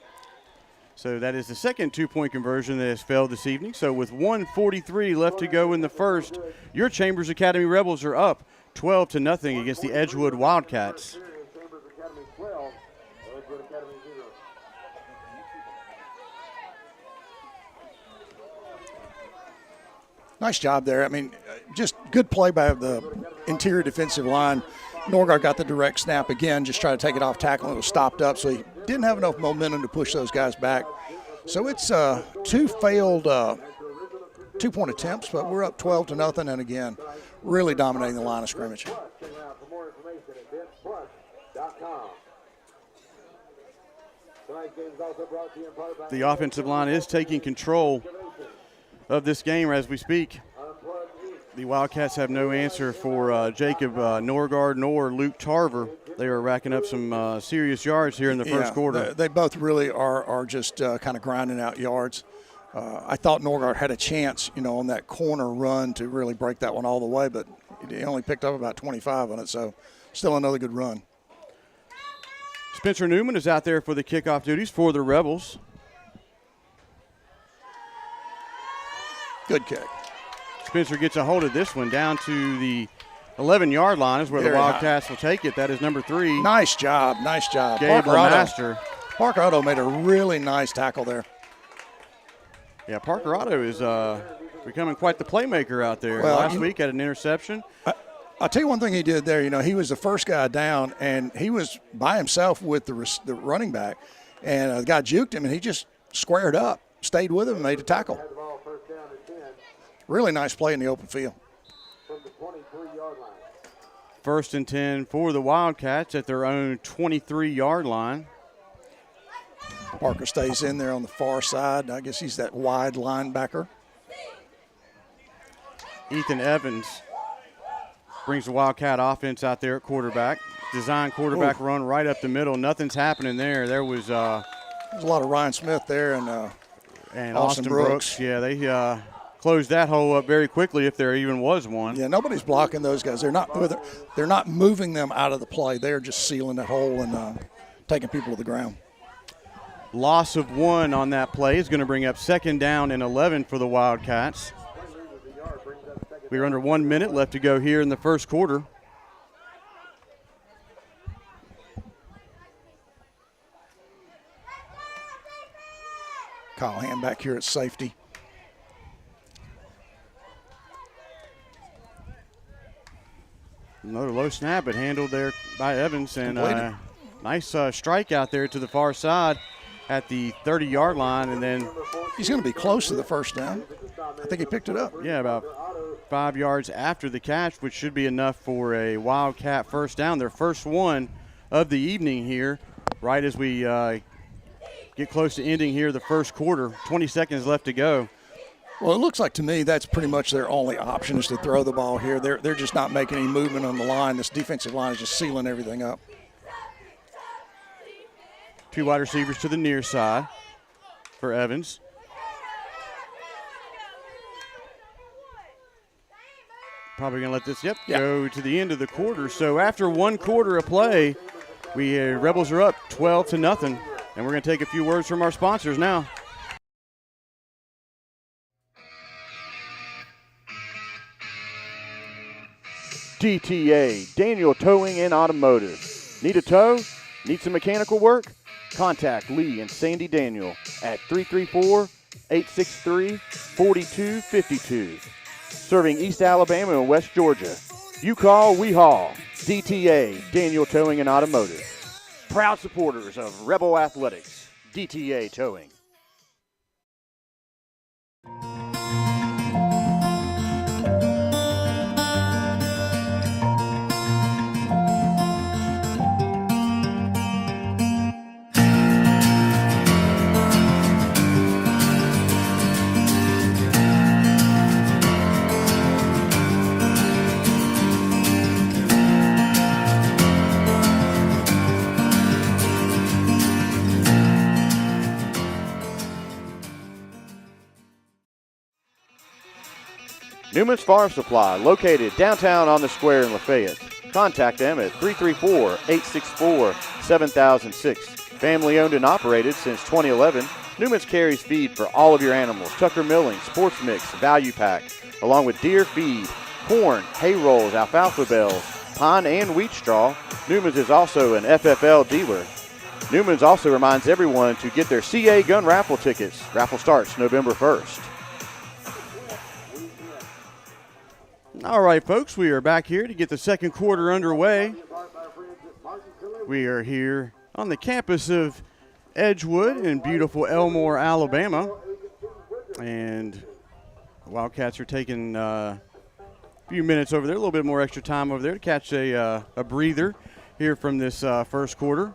So that is the second 2-point conversion that has failed this evening. So with 1:43 left to go in the first, your Chambers Academy Rebels are up 12-0 against the Edgewood Wildcats. Chambers Academy 12, Edgewood Academy 0. Nice job there. I mean, just good play by the interior defensive line. Norgard got the direct snap again, just try to take it off tackle, and it was stopped up, so he didn't have enough momentum to push those guys back. So it's 2 failed 2-point attempts, but we're up 12-0, and again, really dominating the line of scrimmage. Check out for more information at dentsplush.com. Tonight's game is also brought to you in part by The offensive line is taking control of this game as we speak. The Wildcats have no answer for Jacob Norgard nor Luke Tarver. They are racking up some serious yards here in the first quarter. They both really are just kind of grinding out yards. I thought Norgard had a chance, on that corner run to really break that one all the way, but he only picked up about 25 on it, so still another good run. Spencer Newman is out there for the kickoff duties for the Rebels. Good kick. Spencer gets a hold of this one down to the 11-yard line is where Very the Wildcats will take it. That is number 3. Nice job. Gabe Master. Parker Otto made a really nice tackle there. Yeah, Parker Otto is becoming quite the playmaker out there. Well, Last week had an interception. I'll tell you one thing he did there. He was the first guy down, and he was by himself with the running back, and the guy juked him, and he just squared up, stayed with him, and made a tackle. Really nice play in the open field. from the 23-yard line. 1st and 10 for the Wildcats at their own 23-yard line. Parker stays in there on the far side. I guess he's that wide linebacker. Ethan Evans brings the Wildcat offense out there at quarterback. Design quarterback run right up the middle. Nothing's happening there. There was There's a lot of Ryan Smith there and Austin Brooks. Yeah, they closed that hole up very quickly if there even was one. Yeah, nobody's blocking those guys. They're not moving them out of the play. They're just sealing that hole and taking people to the ground. Loss of 1 on that play is going to bring up 2nd down and 11 for the Wildcats. We're under 1 minute left to go here in the first quarter. Kyle Hand back here at safety. Another low snap, but handled there by Evans. And nice strike out there to the far side at the 30-yard line. And then he's going to be close to the first down. I think he picked it up. Yeah, about 5 yards after the catch, which should be enough for a Wildcat first down. Their first one of the evening here, right as we get close to ending here the first quarter. 20 seconds left to go. Well, it looks like to me that's pretty much their only option is to throw the ball here. They're just not making any movement on the line. This defensive line is just sealing everything up. 2 wide receivers to the near side for Evans. Probably going to let this, go to the end of the quarter. So after 1 quarter of play, Rebels are up 12-0. And we're going to take a few words from our sponsors now. DTA, Daniel Towing and Automotive. Need a tow? Need some mechanical work? Contact Lee and Sandy Daniel at 334-863-4252. Serving East Alabama and West Georgia. You call, we haul. DTA, Daniel Towing and Automotive. Proud supporters of Rebel Athletics. DTA Towing. Newman's Farm Supply, located downtown on the square in Lafayette. Contact them at 334-864-7006. Family owned and operated since 2011, Newman's carries feed for all of your animals: Tucker Milling, Sports Mix, Value Pack, along with deer feed, corn, hay rolls, alfalfa bales, pine and wheat straw. Newman's is also an FFL dealer. Newman's also reminds everyone to get their CA gun raffle tickets. Raffle starts November 1st. All right, folks, we are back here to get the second quarter underway. We are here on the campus of Edgewood in beautiful Elmore, Alabama. And the Wildcats are taking a few minutes over there, a little bit more extra time over there to catch a breather here from this first quarter.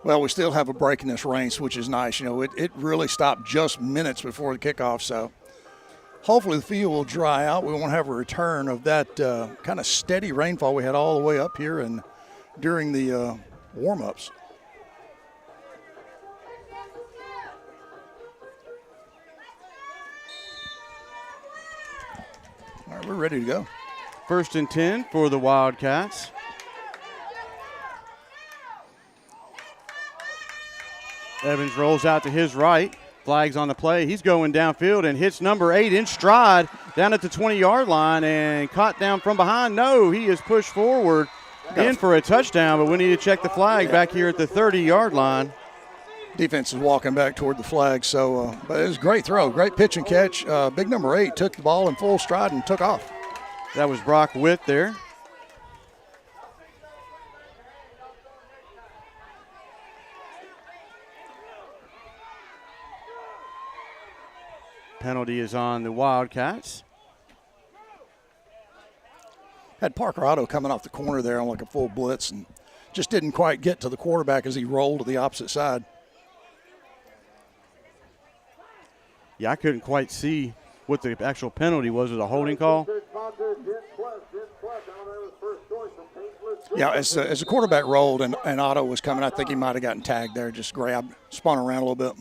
Well, we still have a break in this rain, which is nice. You know, it really stopped just minutes before the kickoff, so hopefully the field will dry out. We won't have a return of that kind of steady rainfall we had all the way up here and during the warm-ups. All right, we're ready to go. 1st and 10 for the Wildcats. Evans rolls out to his right. Flags on the play. He's going downfield and hits number 8 in stride down at the 20-yard line and caught down from behind. No, he is pushed forward in for a touchdown, but we need to check the flag back here at the 30-yard line. Defense is walking back toward the flag, so but it was a great throw, great pitch and catch. Big number 8 took the ball in full stride and took off. That was Brock Witt there. Penalty is on the Wildcats. Had Parker Otto coming off the corner there on like a full blitz and just didn't quite get to the quarterback as he rolled to the opposite side. Yeah, I couldn't quite see what the actual penalty was. Was it a holding call? Yeah, as the quarterback rolled and Otto was coming, I think he might have gotten tagged there, just grabbed, spun around a little bit.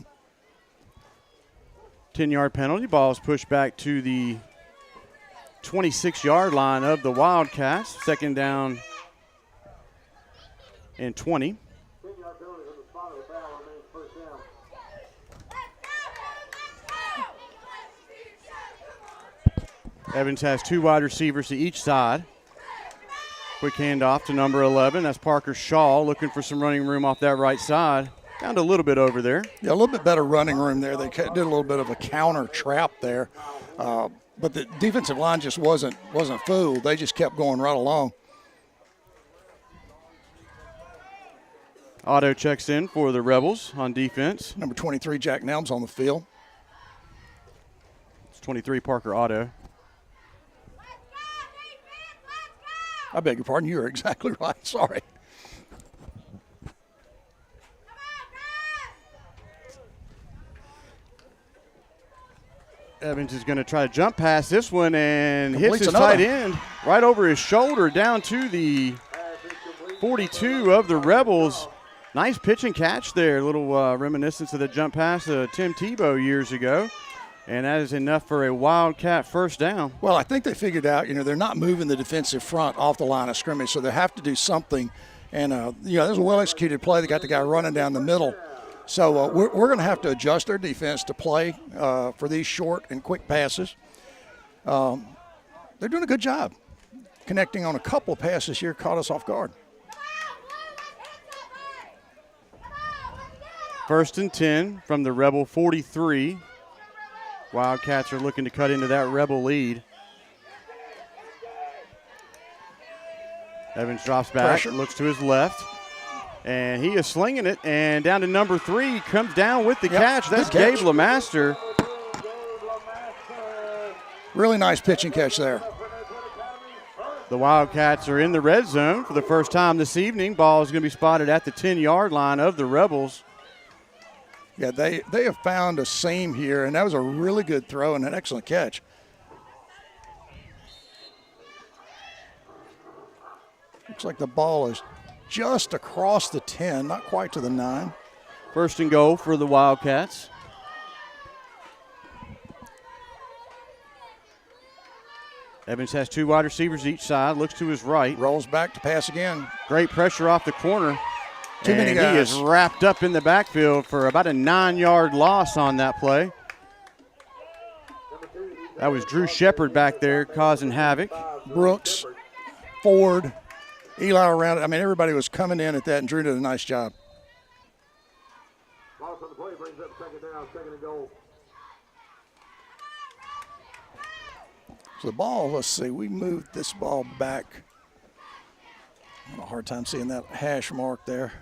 10-yard penalty. Ball is pushed back to the 26-yard line of the Wildcats. 2nd down and 20. Evans has 2 wide receivers to each side. Quick handoff to number 11. That's Parker Shaw looking for some running room off that right side. Found a little bit over there. Yeah, a little bit better running room there. They did a little bit of a counter trap there. But the defensive line just wasn't fooled. They just kept going right along. Otto checks in for the Rebels on defense. Number 23, Jack Nelms on the field. It's 23, Parker Otto. I beg your pardon. You're exactly right. Sorry. Evans is going to try to jump past this one and Completes hits his another. tight end right over his shoulder down to the 42 of the Rebels. Nice pitch and catch there. A little reminiscence of the jump pass Tim Tebow years ago. And that is enough for a Wildcat first down. Well, I think they figured out, they're not moving the defensive front off the line of scrimmage, so they have to do something. And, there's a well-executed play. They got the guy running down the middle. So we're going to have to adjust our defense to play for these short and quick passes. They're doing a good job connecting on a couple of passes here, caught us off guard. 1st and 10 from the Rebel 43. Wildcats are looking to cut into that Rebel lead. Evans drops back, Pressure. looks to his left, and he is slinging it, and down to number 3, comes down with the catch. That's good catch. Gabe LeMaster. Really nice pitch and catch there. The Wildcats are in the red zone for the first time this evening. Ball is going to be spotted at the 10-yard line of the Rebels. Yeah, they have found a seam here, and that was a really good throw and an excellent catch. Looks like the ball is just across the 10, not quite to the 9. 1st and goal for the Wildcats. Evans has 2 wide receivers each side, looks to his right. Rolls back to pass again. Great pressure off the corner. Too many guys. He is wrapped up in the backfield for about a 9-yard loss on that play. That was Drew Shepard back there causing havoc. Brooks, Ford, Eli around it. I mean, everybody was coming in at that, and Drew did a nice job. Loss on the play brings up second down, second and goal. So the ball, let's see, we moved this ball back. I have a hard time seeing that hash mark there.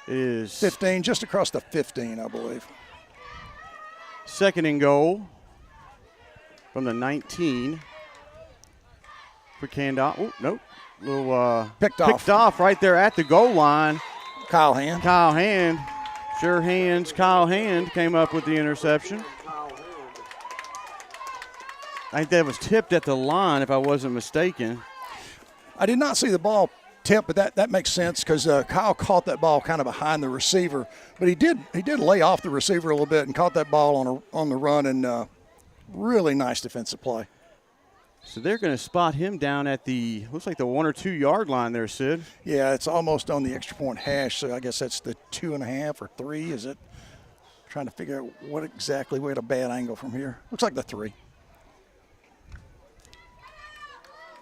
It is 15, just across the 15, I believe. second and goal from the 19. Quick handoff. Oh, nope. Little Picked off. right there at the goal line. Kyle Hand. Kyle Hand, sure hands. Kyle Hand came up with the interception. I think that was tipped at the line, if I wasn't mistaken. I did not see the ball tip, but that makes sense because Kyle caught that ball kind of behind the receiver. But he did lay off the receiver a little bit and caught that ball on the run, and really nice defensive play. So they're going to spot him down at the, looks like the 1 or 2 yard line there, Sid. Yeah, it's almost on the extra point hash, so I guess that's the 2.5 or 3, is it? Trying to figure out what exactly, we had a bad angle from here. Looks like the 3.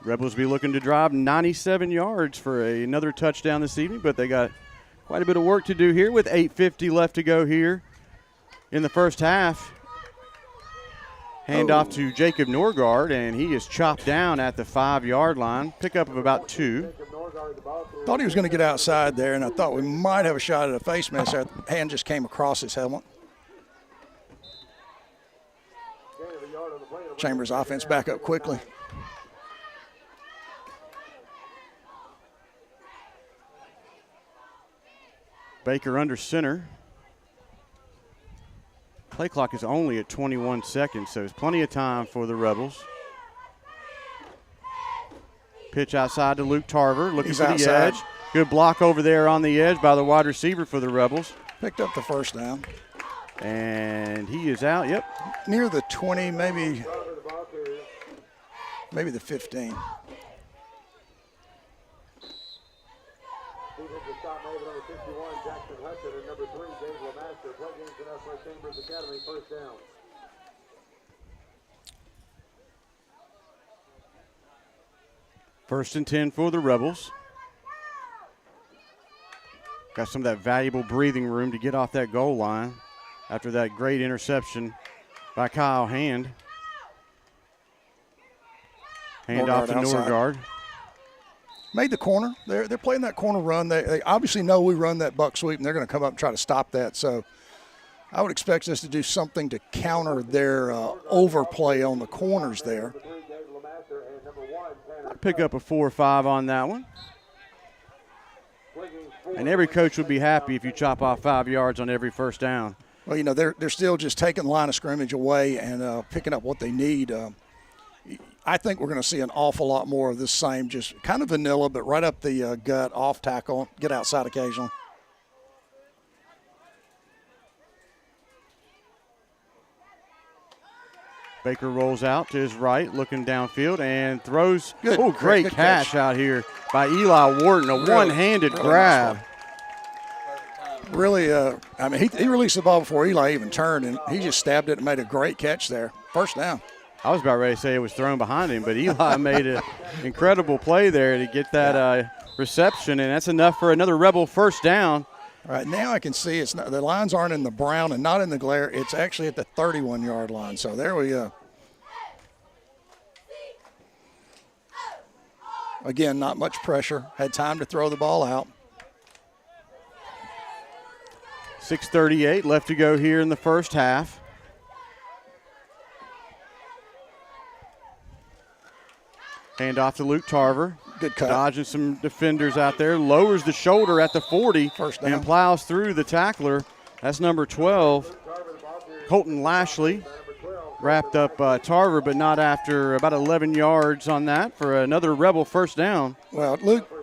Rebels be looking to drive 97 yards for another touchdown this evening, but they got quite a bit of work to do here with 8:50 left to go here in the first half. Handoff to Jacob Norgard, and he is chopped down at the 5 yard line. Pickup of about 2. Thought he was going to get outside there, and I thought we might have a shot at a face mask there. The hand just came across his helmet. Chambers offense back up quickly. Baker under center. Play clock is only at 21 seconds, so there's plenty of time for the Rebels. Pitch outside to Luke Tarver, looking He's for the outside. edge. Good block over there on the edge by the wide receiver for the Rebels. Picked up the first down. And he is out, yep. Near the 20, maybe the 15. Defensive stop made with number 51, Jackson Hudson, and number 3, James LeMaster. Play games in West Chambers Academy, first down. First and 10 for the Rebels. Got some of that valuable breathing room to get off that goal line after that great interception by Kyle Hand. Hand off to Norgard. Made the corner. They're playing that corner run. They obviously know we run that buck sweep, and they're going to come up and try to stop that. So I would expect us to do something to counter their overplay on the corners there. Pick up a 4 or 5 on that one. And every coach would be happy if you chop off 5 yards on every first down. Well, you know, they're still just taking the line of scrimmage away and picking up what they need. I think we're going to see an awful lot more of this same, just kind of vanilla, but right up the gut, off tackle, get outside occasionally. Baker rolls out to his right, looking downfield, and throws. Good. Oh, great Good catch out here by Eli Wharton, a one-handed really grab. nice Really, I mean, he released the ball before Eli even turned, and he just stabbed it and made a great catch there. First down. I was about ready to say it was thrown behind him, but Eli made an incredible play there to get that reception, and that's enough for another Rebel first down. All right, now I can see it's not, the lines aren't in the brown and not in the glare. It's actually at the 31-yard line. So there we go. Again, not much pressure. Had time to throw the ball out. 6:38 left to go here in the first half. Hand off to Luke Tarver. Good cut. Dodging some defenders out there. Lowers the shoulder at the 40 First down. and plows through the tackler. That's number 12, Colton Lashley. Wrapped up Tarver, but not after about 11 yards on that for another Rebel first down. Well,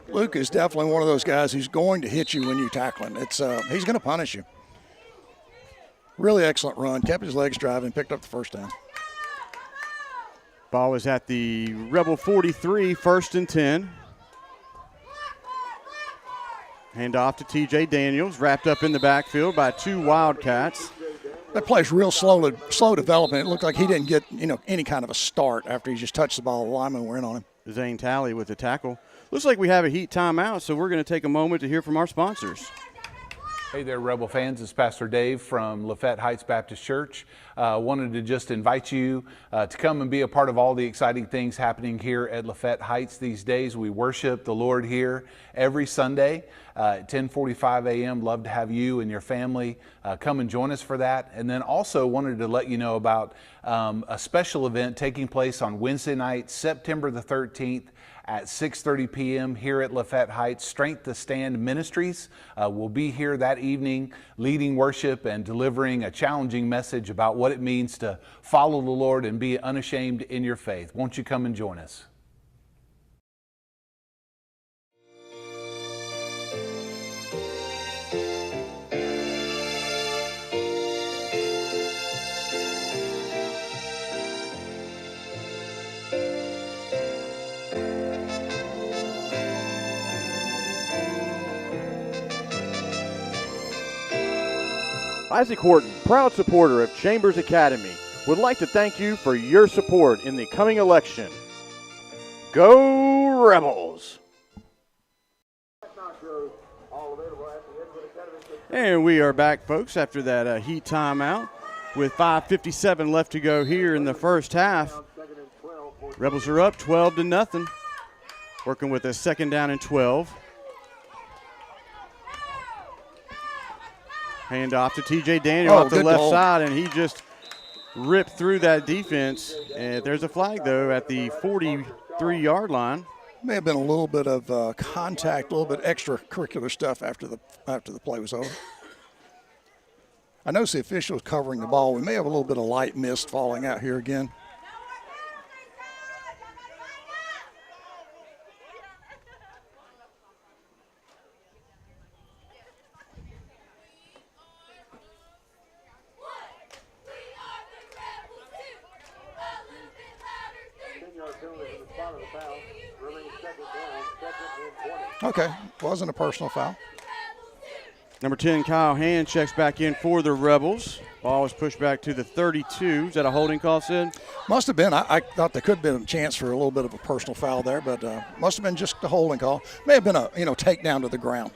Luke is definitely one of those guys who's going to hit you when you tackle him. It's he's going to punish you. Really excellent run. Kept his legs driving, picked up the first down. Ball is at the Rebel 43, 1st and 10. Hand off to TJ Daniels, wrapped up in the backfield by 2 Wildcats. That play's real slow development. It looked like he didn't get, any kind of a start after he just touched the ball. The linemen were in on him. Zane Talley with the tackle. Looks like we have a heat timeout, so we're going to take a moment to hear from our sponsors. Hey there, Rebel fans. It's Pastor Dave from Lafayette Heights Baptist Church. Wanted to just invite you to come and be a part of all the exciting things happening here at Lafayette Heights these days. We worship the Lord here every Sunday at 10:45 a.m. Love to have you and your family come and join us for that. And then also wanted to let you know about a special event taking place on Wednesday night, September the 13th, at 6:30 p.m. here at Lafayette Heights. Strength to Stand Ministries will be here that evening leading worship and delivering a challenging message about what it means to follow the Lord and be unashamed in your faith. Won't you come and join us? Isaac Horton, proud supporter of Chambers Academy, would like to thank you for your support in the coming election. Go Rebels! And we are back, folks, after that heat timeout with 5:57 left to go here in the first half. Rebels are up 12-0, working with a 2nd down and 12. Hand off to TJ Daniel off the left side, and he just ripped through that defense. And there's a flag, though, at the 43-yard line. May have been a little bit of contact, a little bit extracurricular stuff after the play was over. I noticed the official was covering the ball. We may have a little bit of light mist falling out here again. Okay, wasn't a personal foul. Number 10, Kyle Hand checks back in for the Rebels. Ball was pushed back to the 32. Is that a holding call, Sid? Must have been. I thought there could have been a chance for a little bit of a personal foul there, but must have been just a holding call. May have been a takedown to the ground.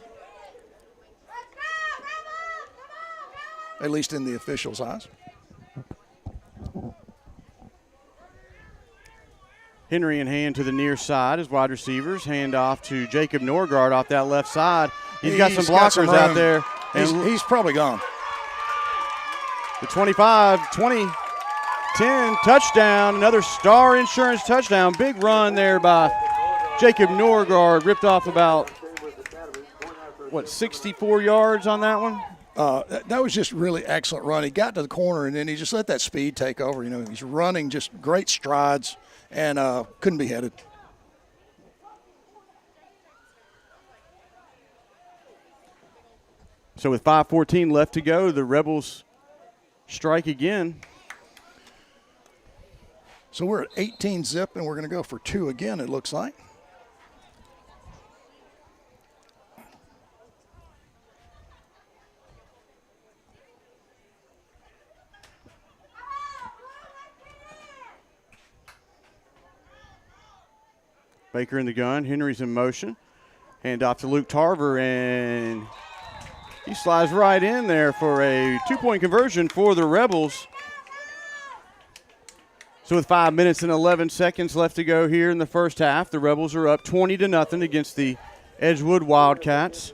At least in the officials' eyes. Henry and Hand to the near side as wide receivers. Hand off to Jacob Norgard off that left side. He's got some blockers out there. He's probably gone. The 25, 20, 10, touchdown. Another Star Insurance touchdown. Big run there by Jacob Norgard. Ripped off about, 64 yards on that one? That was just really excellent run. He got to the corner, and then he just let that speed take over. He's running just great strides and couldn't be headed. So with 5:14 left to go, the Rebels strike again. So we're at 18 zip, and we're going to go for 2 again, it looks like. Baker in the gun. Henry's in motion. Hand off to Luke Tarver, and he slides right in there for a 2-point conversion for the Rebels. So with 5 minutes and 11 seconds left to go here in the first half, the Rebels are up 20-0 against the Edgewood Wildcats.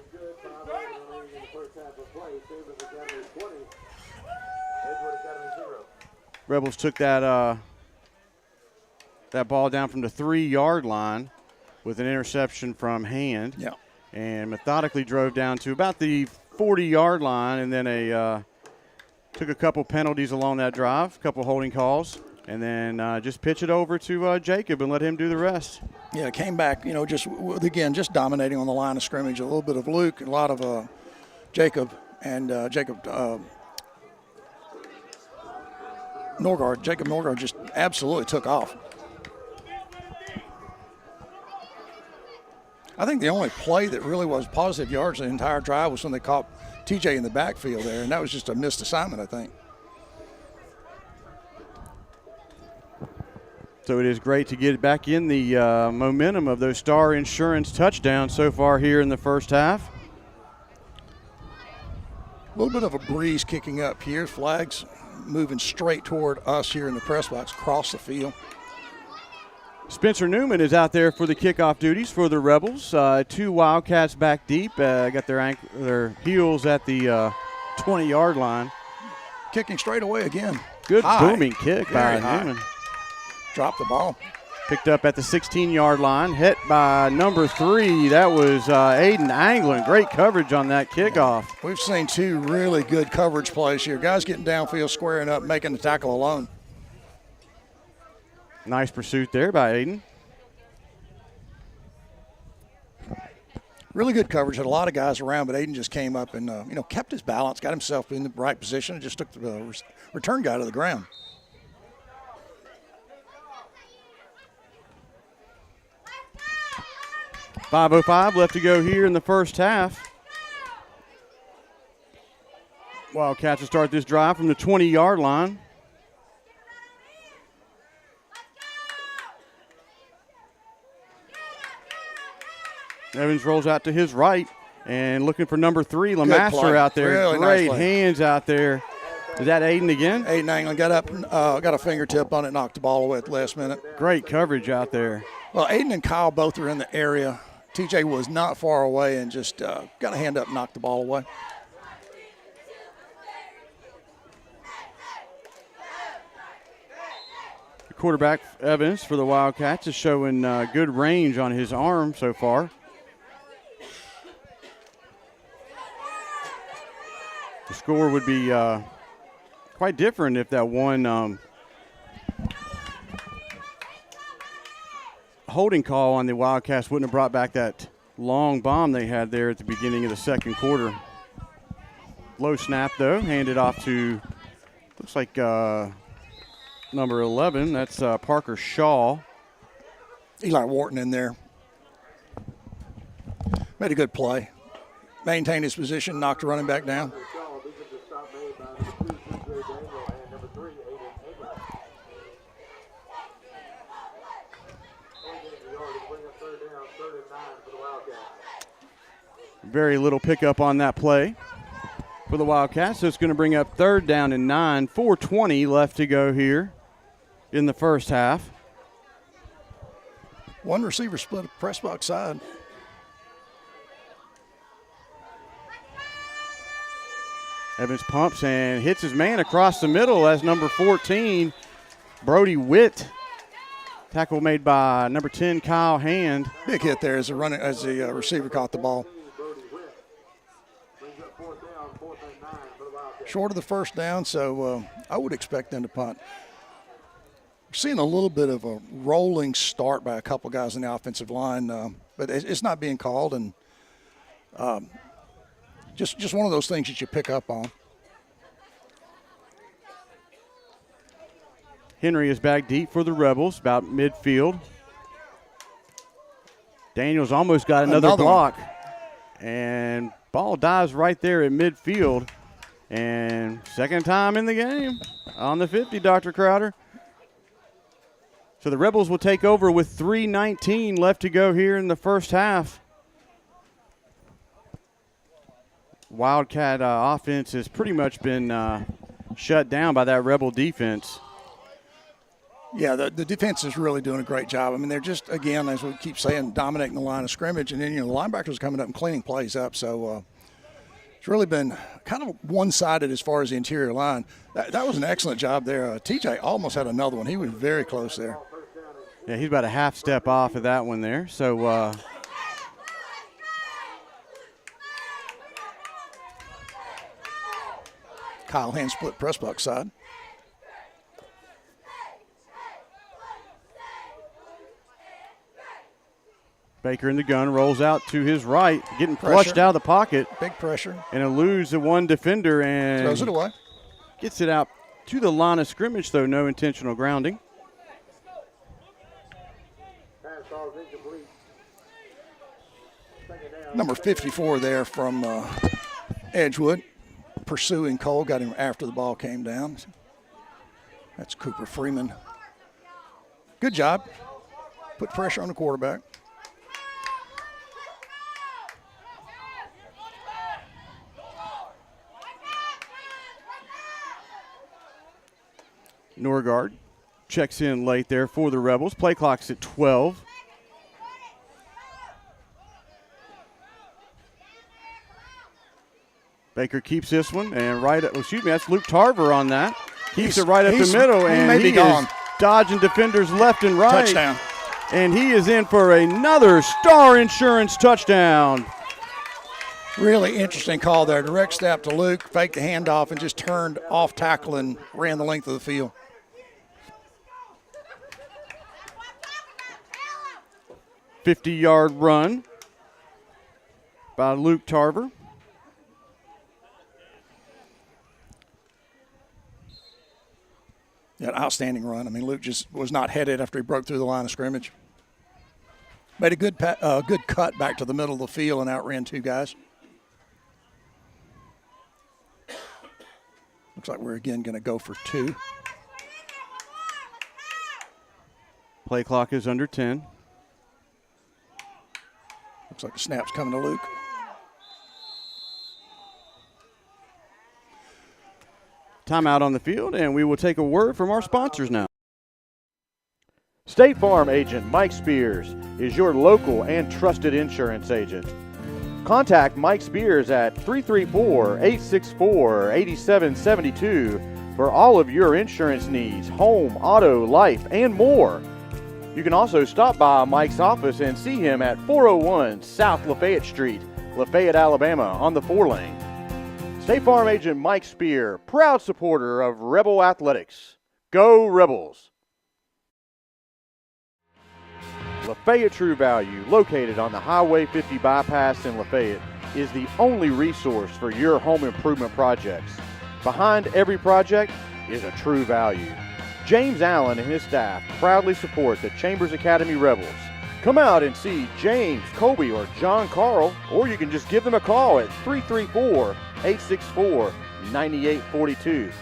Rebels took that ball down from the 3-yard line with an interception from Hand. Yeah. And methodically drove down to about the 40-yard line, and then took a couple penalties along that drive, a couple holding calls, and then just pitch it over to Jacob and let him do the rest. Yeah, came back, just dominating on the line of scrimmage. A little bit of Luke, a lot of Jacob, and Norgard. Jacob Norgard just absolutely took off. I think the only play that really was positive yards the entire drive was when they caught TJ in the backfield there, and that was just a missed assignment, I think. So it is great to get back in the momentum of those Star Insurance touchdowns so far here in the first half. A little bit of a breeze kicking up here. Flags moving straight toward us here in the press box across the field. Spencer Newman is out there for the kickoff duties for the Rebels. 2 Wildcats back deep. Got their heels at the 20-yard line. Kicking straight away again. Good high. booming kick by Very Newman. Dropped the ball. Picked up at the 16-yard line. Hit by number 3. That was Aiden Anglin. Great coverage on that kickoff. We've seen 2 really good coverage plays here. Guys getting downfield, squaring up, making the tackle alone. Nice pursuit there by Aiden. Really good coverage. Had a lot of guys around, but Aiden just came up and kept his balance, got himself in the right position, and just took the return guy to the ground. .505 left to go here in the first half. Wildcats will start this drive from the 20-yard line. Evans rolls out to his right and looking for number 3, Lemaster out there. Really Great nice hands out there. Is that Aiden again? Aiden Anglin got up, got a fingertip on it, knocked the ball away at the last minute. Great coverage out there. Well, Aiden and Kyle both are in the area. TJ was not far away and just got a hand up and knocked the ball away. The quarterback, Evans, for the Wildcats is showing good range on his arm so far. The score would be quite different if that one holding call on the Wildcats wouldn't have brought back that long bomb they had there at the beginning of the second quarter. Low snap, though, handed off to, looks like number 11. That's Parker Shaw. Eli Wharton in there. Made a good play. Maintained his position, knocked the running back down. Very little pickup on that play for the Wildcats, so it's going to bring up 3rd down and 9. 4:20 left to go here in the first half. One receiver split press box side. Evans pumps and hits his man across the middle as number 14, Brody Witt. Tackle made by number 10, Kyle Hand. Big hit there as the receiver caught the ball. Short of the first down, so I would expect them to punt. We're seeing a little bit of a rolling start by a couple guys in the offensive line, but it's not being called, and just one of those things that you pick up on. Henry is back deep for the Rebels, about midfield. Daniels almost got another block. And ball dives right there at midfield. And second time in the game on the 50, Dr. Crowder. So the Rebels will take over with 3:19 left to go here in the first half. Wildcat offense has pretty much been shut down by that Rebel defense. Yeah, the defense is really doing a great job. I mean, they're just, again, as we keep saying, dominating the line of scrimmage. And then, the linebackers are coming up and cleaning plays up. So it's really been kind of one-sided as far as the interior line. That was an excellent job there. TJ almost had another one. He was very close there. Yeah, he's about a half step off of that one there. So Kyle Hand split press box side. Baker in the gun, rolls out to his right, getting Pressure. flushed out of the pocket. Big pressure. And eludes the one defender and Throws it away. Gets it out to the line of scrimmage, though, no intentional grounding. Pass ball is incomplete. Number 54 there from Edgewood, pursuing Cole, got him after the ball came down. That's Cooper Freeman. Good job. Put pressure on the quarterback. Norgard checks in late there for the Rebels. Play clock's at 12. Baker keeps this one, and that's Luke Tarver on that. Keeps it right up the middle, and he is dodging defenders left and right. Touchdown. And he is in for another Star Insurance touchdown. Really interesting call there. Direct snap to Luke, faked the handoff, and just turned off tackle and ran the length of the field. "50-yard run by Luke Tarver. Yeah, an outstanding run. I mean, Luke just was not headed after he broke through the line of scrimmage. Made a good cut back to the middle of the field and outran two guys. Looks like we're again going to go for two. Play clock is under 10. Looks like the snap's coming to Luke. Timeout on the field, and we will take a word from our sponsors now. State Farm agent Mike Spears is your local and trusted insurance agent. Contact Mike Spears at 334-864-8772 for all of your insurance needs, home, auto, life, and more. You can also stop by Mike's office and see him at 401 South Lafayette Street, Lafayette, Alabama, on the 4-lane. State Farm agent Mike Spear, proud supporter of Rebel Athletics. Go Rebels! Lafayette True Value, located on the Highway 50 bypass in Lafayette, is the only resource for your home improvement projects. Behind every project is a True Value. James Allen and his staff proudly support the Chambers Academy Rebels. Come out and see James, Colby, or John Carl, or you can just give them a call at 334-864-9842.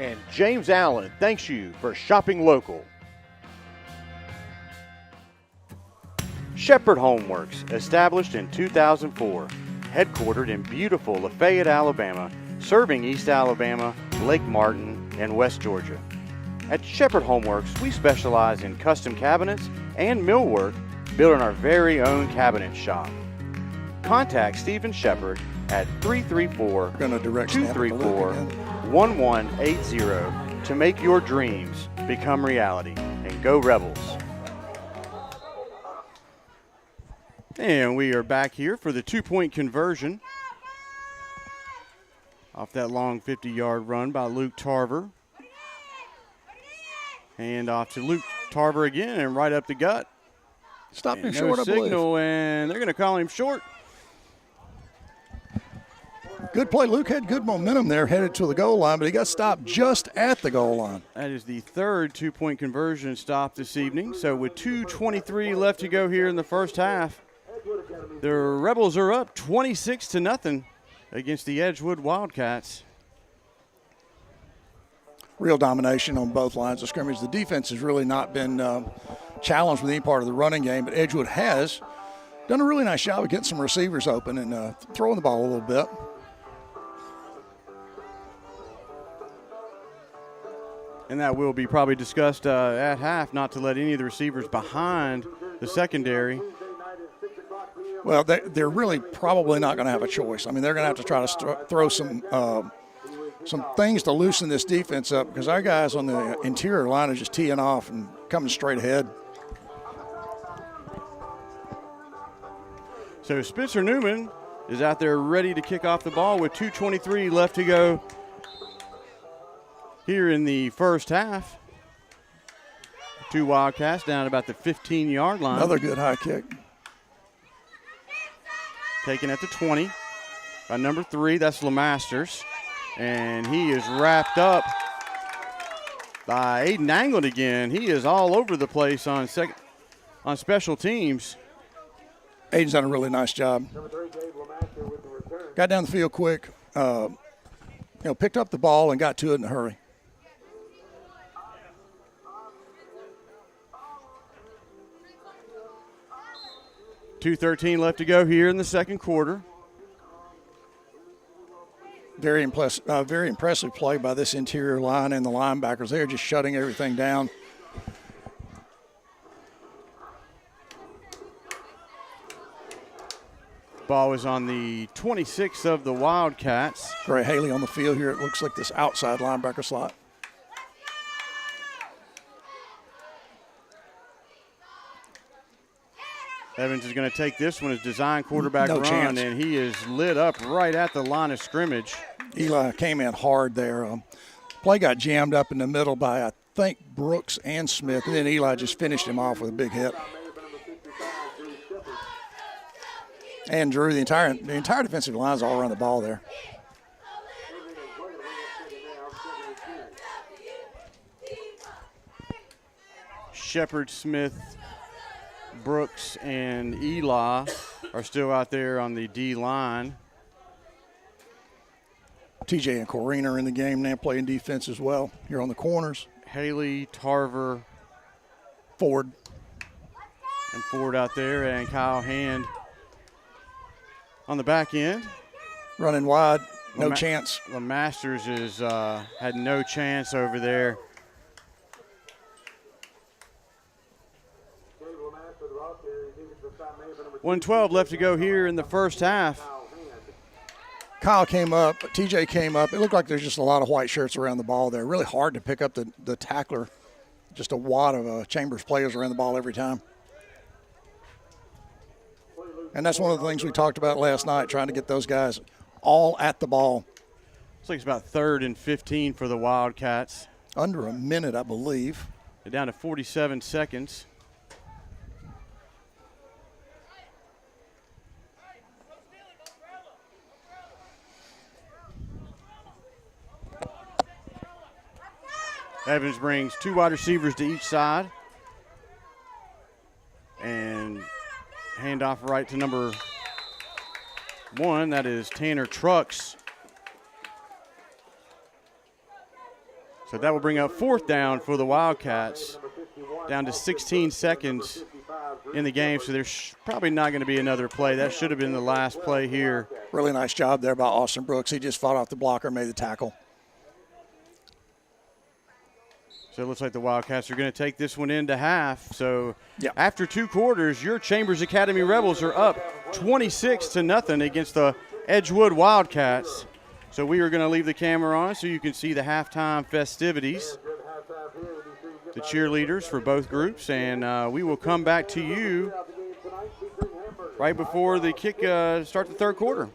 And James Allen thanks you for shopping local. Shepherd Homeworks, established in 2004, headquartered in beautiful Lafayette, Alabama, serving East Alabama, Lake Martin, and West Georgia. At Shepherd Homeworks, we specialize in custom cabinets and millwork built in our very own cabinet shop. Contact Stephen Shepherd at 334-234-1180 to make your dreams become reality. And go Rebels! And we are back here for the two-point conversion off that long 50-yard run by Luke Tarver. And off to Luke Tarver again and right up the gut. Stopped him and short, I believe. Signal, and they're going to call him short. Good play. Luke had good momentum there, headed to the goal line, but he got stopped just at the goal line. That is the third two-point conversion stop this evening. So with 2:23 left to go here in the first half, the Rebels are up 26-0 against the Edgewood Wildcats. Real domination on both lines of scrimmage. The defense has really not been challenged with any part of the running game, but Edgewood has done a really nice job of getting some receivers open and throwing the ball a little bit. And that will be probably discussed at half, not to let any of the receivers behind the secondary. Well, they're really probably not going to have a choice. I mean, they're going to have to try to throw some things to loosen this defense up because our guys on the interior line are just teeing off and coming straight ahead. So Spencer Newman is out there ready to kick off the ball with 2:23 left to go here in the first half. Two Wildcats down about the 15-yard line. Another good high kick. Taken at the 20 by number 3, that's LeMasters. And he is wrapped up by Aiden Anglin again. He is all over the place on special teams. Aiden's done a really nice job. Number 3, Dave Lamaster with the return. Got down the field quick, picked up the ball and got to it in a hurry. .213 left to go here in the second quarter. Very impressive play by this interior line and the linebackers. They're just shutting everything down. Ball is on the 26 of the Wildcats. Gray Haley on the field here. It looks like this outside linebacker slot. Evans is going to take this one as design quarterback No run, chance. and he is lit up right at the line of scrimmage. Eli came in hard there. Play got jammed up in the middle by, I think, Brooks and Smith, and then Eli just finished him off with a big hit. And Drew, the entire defensive line's all around the ball there. Shepard, Smith, Brooks, and Eli are still out there on the D line. TJ and Corrine are in the game now, playing defense as well. Here on the corners. Haley, Tarver, Ford. and Ford out there, and Kyle Hand on the back end. Running wide, no chance. The Masters is had no chance over there. 1:12 left to go here in the first half. Kyle came up, TJ came up. It looked like there's just a lot of white shirts around the ball there. Really hard to pick up the tackler. Just a wad of Chambers players around the ball every time. And that's one of the things we talked about last night, trying to get those guys all at the ball. Looks like it's about 3rd and 15 for the Wildcats. Under a minute, I believe. They're down to 47 seconds. Evans brings 2 wide receivers to each side. And handoff right to number 1. That is Tanner Trucks. So that will bring up 4th down for the Wildcats. Down to 16 seconds in the game, so there's probably not going to be another play. That should have been the last play here. Really nice job there by Austin Brooks. He just fought off the blocker, made the tackle. So it looks like the Wildcats are going to take this one into half. So Yep. after 2 quarters, your Chambers Academy Rebels are up 26-0 against the Edgewood Wildcats. So we are going to leave the camera on so you can see the halftime festivities, the cheerleaders for both groups, and we will come back to you right before the kick start the 3rd quarter.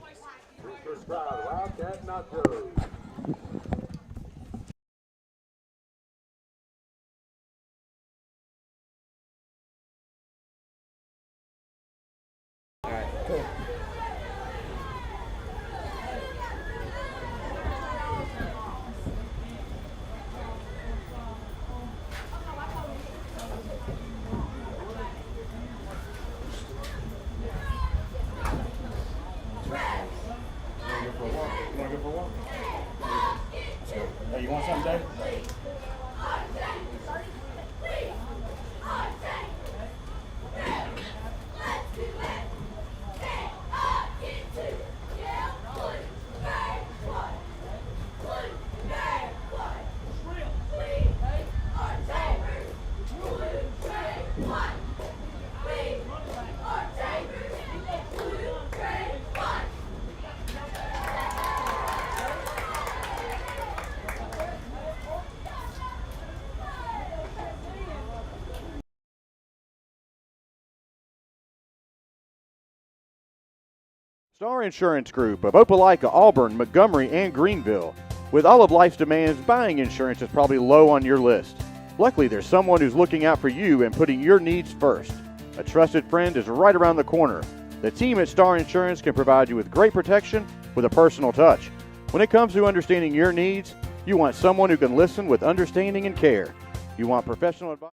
You want something, Dave? Star Insurance Group of Opelika, Auburn, Montgomery, and Greenville. With all of life's demands, buying insurance is probably low on your list. Luckily, there's someone who's looking out for you and putting your needs first. A trusted friend is right around the corner. The team at Star Insurance can provide you with great protection with a personal touch. When it comes to understanding your needs, you want someone who can listen with understanding and care. You want professional advice.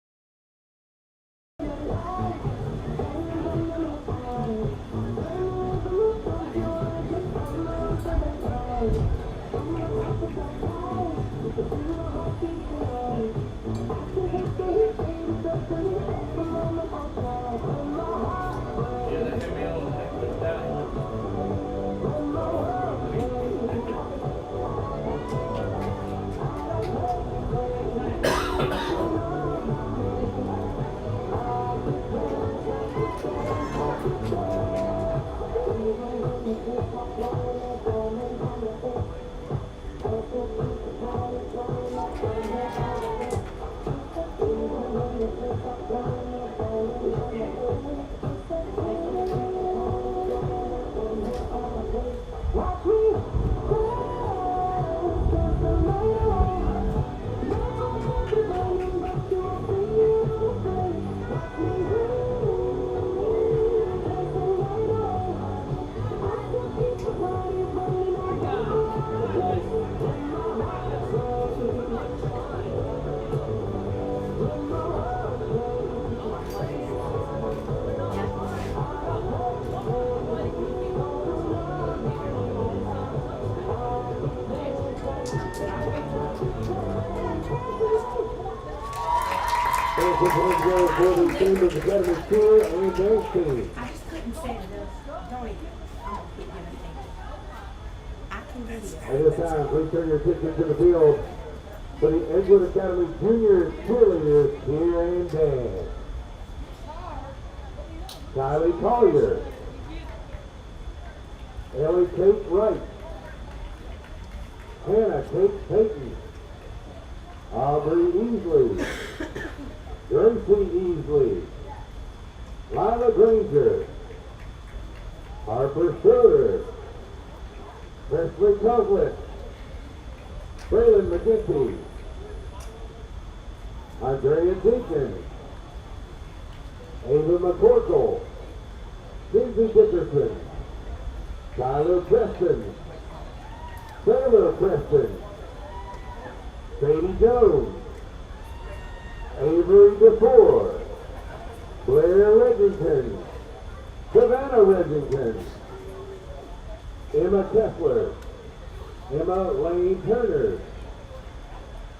For the Chambers Academy Tour and Dance Team. I just couldn't say enough. Don't even. I'm gonna get anything. I can do it. At this time, please turn your attention to the field for the Edgewood Academy Junior Cheerleaders Cheer and Dance. Kylie Collier, Ellie Kate Wright, Hannah Kate Payton, Aubrey Easley, Gracie Easley, Lila Granger, Harper Schroeder, Presley Coughlin, Braylon McGinty, Andrea Jenkins, Ava McCorkle, Lindsay Dickerson, Tyler Preston, Taylor Preston, Sadie Jones, Avery DeFore, Blair Reddington, Savannah Reddington, Emma Kessler, Emma Lane Turner,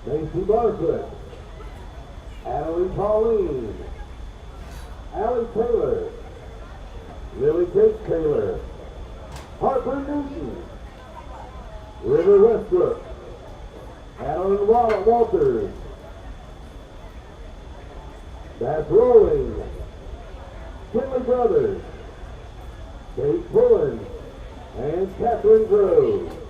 Macy Bartlett, Adelie Pauline, Allie Taylor, Lily Kate Taylor, Harper Newton, River Westbrook, Adeline Walters, Bass Rolling, Kinley Brothers, Kate Pullen, and Catherine Grove.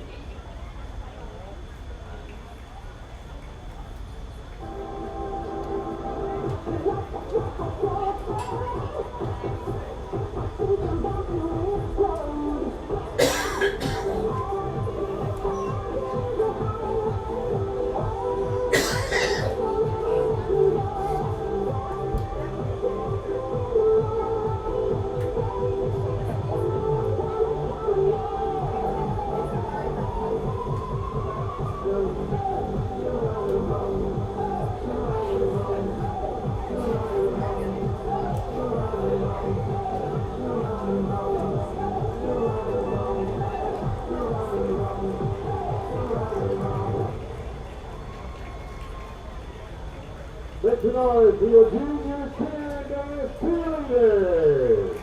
Let's acknowledge the junior cheer and dance cheerleaders.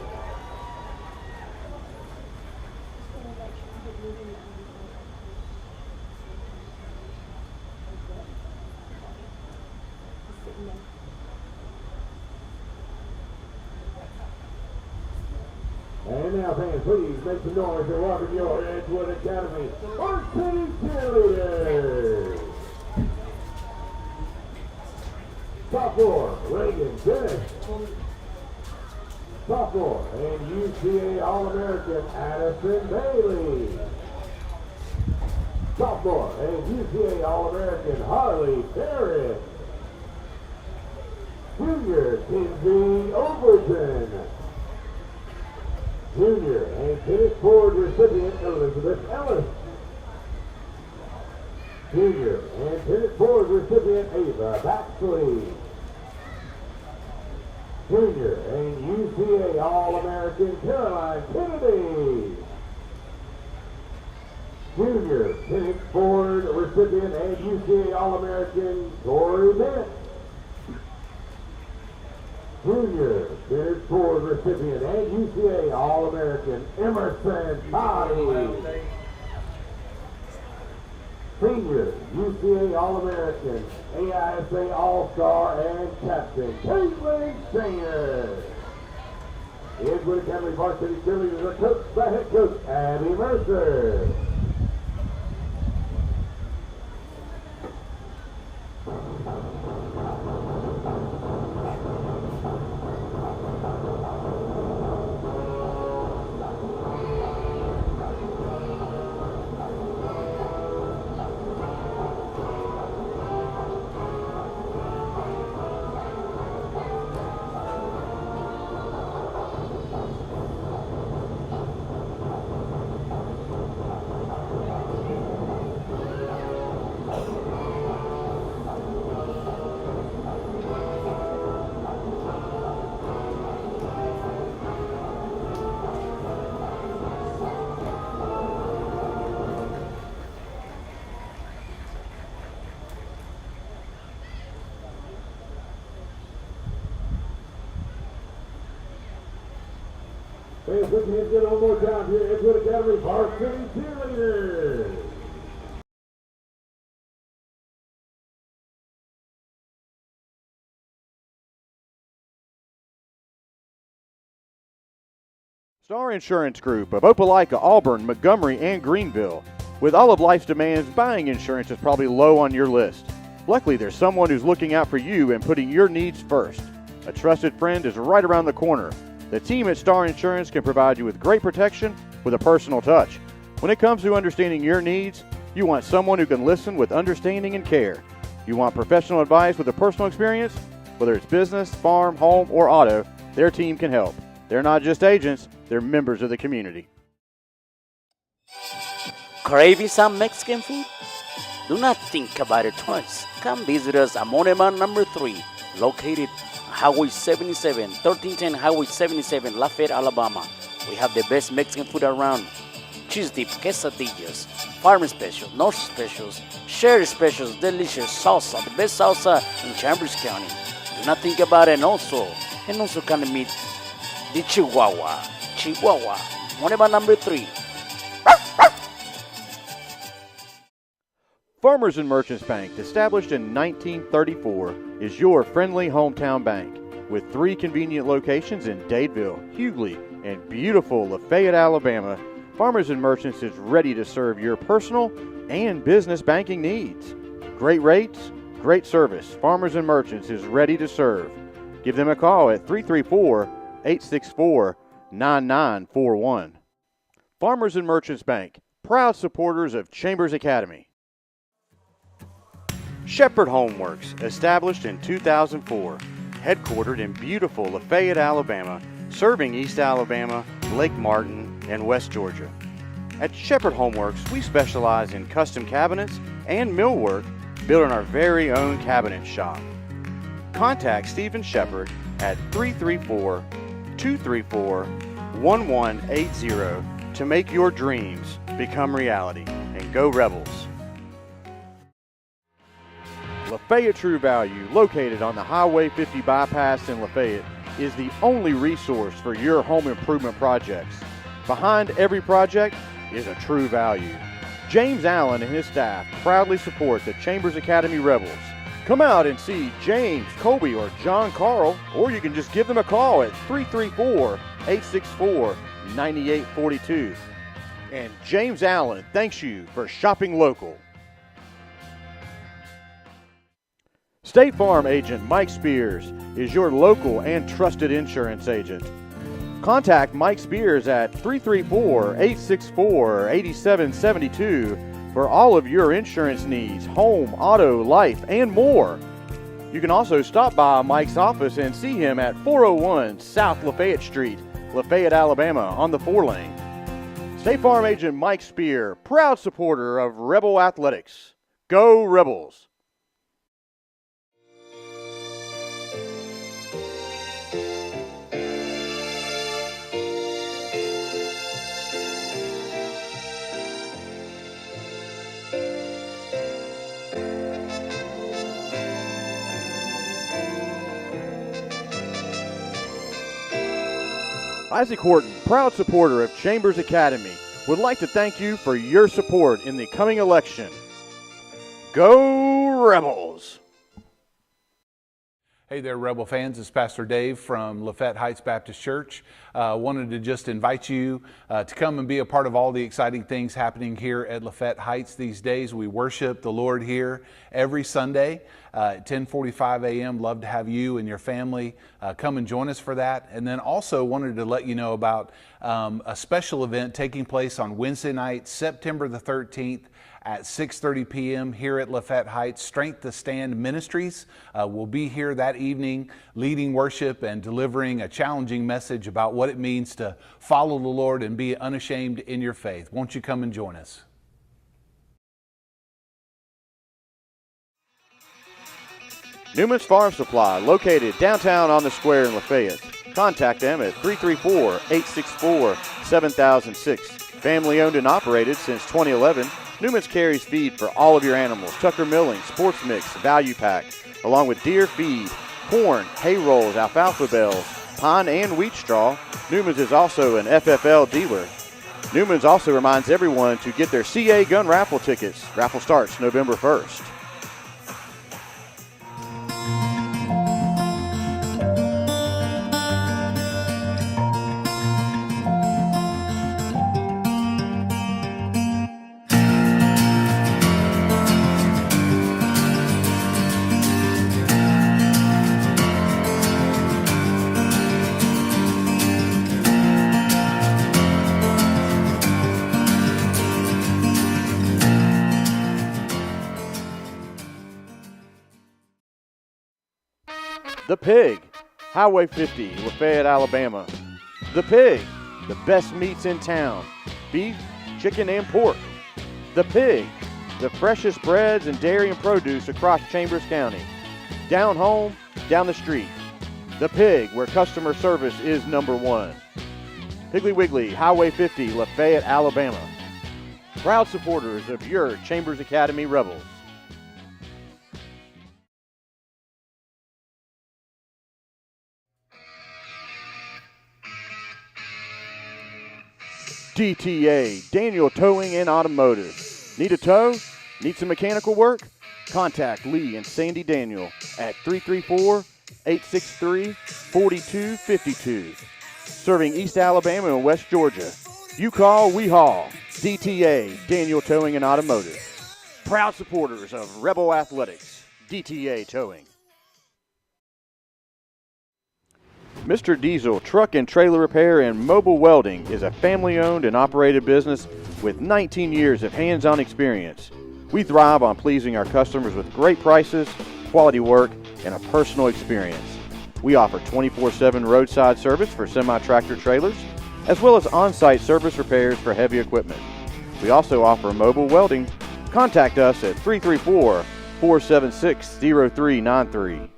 And now, fans, please make some noise and welcome your Edgewood Academy varsity cheerleaders. Sophomore, Reagan Dennis. Sophomore and UCA All-American Addison Bailey. Sophomore and UCA All-American Harley Barrett. Junior, Kinsey Overton. Junior and tennis board recipient Elizabeth Ellis. Junior and tennis board recipient Ava Baxley. Junior and UCA All-American Caroline Kennedy. Junior tennis board recipient and UCA All-American Corey Bennett. Junior Bennett Ford recipient and UCA All-American Emerson Toddy. Senior UCA All-American, AISA All-Star and Captain Caitlin Singer. Edgewood Academy varsity cheerleaders are coached by head coach Abby Mercer. Hey, put your hands in one more time here, Edgewood Academy varsity cheerleaders. Star Insurance Group of Opelika, Auburn, Montgomery, and Greenville. With all of life's demands, buying insurance is probably low on your list. Luckily, there's someone who's looking out for you and putting your needs first. A trusted friend is right around the corner. The team at Star Insurance can provide you with great protection with a personal touch. When it comes to understanding your needs, you want someone who can listen with understanding and care. You want professional advice with a personal experience? Whether it's business, farm, home, or auto, their team can help. They're not just agents, they're members of the community. Craving some Mexican food? Do not think about it twice. Come visit us at Monument number 3, located Highway 77, 1310 Highway 77, Lafayette, Alabama. We have the best Mexican food around. Cheese dip, quesadillas, farm special, north specials, sherry specials, delicious salsa, the best salsa in Chambers County. Do not think about it also can meet the Chihuahua, Monument number 3. Farmers and Merchants Bank, established in 1934, is your friendly hometown bank. With 3 convenient locations in Dadeville, Hughley, and beautiful Lafayette, Alabama, Farmers and Merchants is ready to serve your personal and business banking needs. Great rates, great service. Farmers and Merchants is ready to serve. Give them a call at 334-864-9941. Farmers and Merchants Bank, proud supporters of Chambers Academy. Shepherd Homeworks, established in 2004, headquartered in beautiful Lafayette, Alabama, serving East Alabama, Lake Martin, and West Georgia. At Shepherd Homeworks, we specialize in custom cabinets and millwork built in our very own cabinet shop. Contact Stephen Shepherd at 334-234-1180 to make your dreams become reality. And go Rebels! Lafayette True Value, located on the Highway 50 bypass in Lafayette, is the only resource for your home improvement projects. Behind every project is a True Value. James Allen and his staff proudly support the Chambers Academy Rebels. Come out and see James, Colby, or John Carl, or you can just give them a call at 334-864-9842. And James Allen thanks you for shopping local. State Farm agent Mike Spears is your local and trusted insurance agent. Contact Mike Spears at 334-864-8772 for all of your insurance needs, home, auto, life, and more. You can also stop by Mike's office and see him at 401 South Lafayette Street, Lafayette, Alabama, on the 4-lane. State Farm agent Mike Spear, proud supporter of Rebel Athletics. Go Rebels! Isaac Horton, proud supporter of Chambers Academy, would like to thank you for your support in the coming election. Go Rebels! Hey there, Rebel fans. It's Pastor Dave from Lafayette Heights Baptist Church. Wanted to just invite you to come and be a part of all the exciting things happening here at Lafayette Heights these days. We worship the Lord here every Sunday at 10:45 a.m. Love to have you and your family come and join us for that. And then also wanted to let you know about a special event taking place on Wednesday night, September the 13th, at 6:30 p.m. here at Lafayette Heights. Strength to Stand Ministries will be here that evening leading worship and delivering a challenging message about what it means to follow the Lord and be unashamed in your faith. Won't you come and join us? Newman's Farm Supply, located downtown on the square in Lafayette. Contact them at 334-864-7006. Family owned and operated since 2011. Newman's carries feed for all of your animals, Tucker Milling, Sports Mix, Value Pack, along with deer feed, corn, hay rolls, alfalfa bales, pine and wheat straw. Newman's is also an FFL dealer. Newman's also reminds everyone to get their CA gun raffle tickets. Raffle starts November 1st. The Pig, Highway 50, Lafayette, Alabama. The Pig, the best meats in town. Beef, chicken, and pork. The Pig, the freshest breads and dairy and produce across Chambers County. Down home, down the street. The Pig, where customer service is number one. Piggly Wiggly, Highway 50, Lafayette, Alabama. Proud supporters of your Chambers Academy Rebels. DTA, Daniel Towing and Automotive. Need a tow? Need some mechanical work? Contact Lee and Sandy Daniel at 334-863-4252. Serving East Alabama and West Georgia. You call, we haul. DTA, Daniel Towing and Automotive. Proud supporters of Rebel Athletics. DTA Towing. Mr. Diesel Truck and Trailer Repair and Mobile Welding is a family-owned and operated business with 19 years of hands-on experience. We thrive on pleasing our customers with great prices, quality work, and a personal experience. We offer 24/7 roadside service for semi-tractor trailers, as well as on-site service repairs for heavy equipment. We also offer mobile welding. Contact us at 334-476-0393.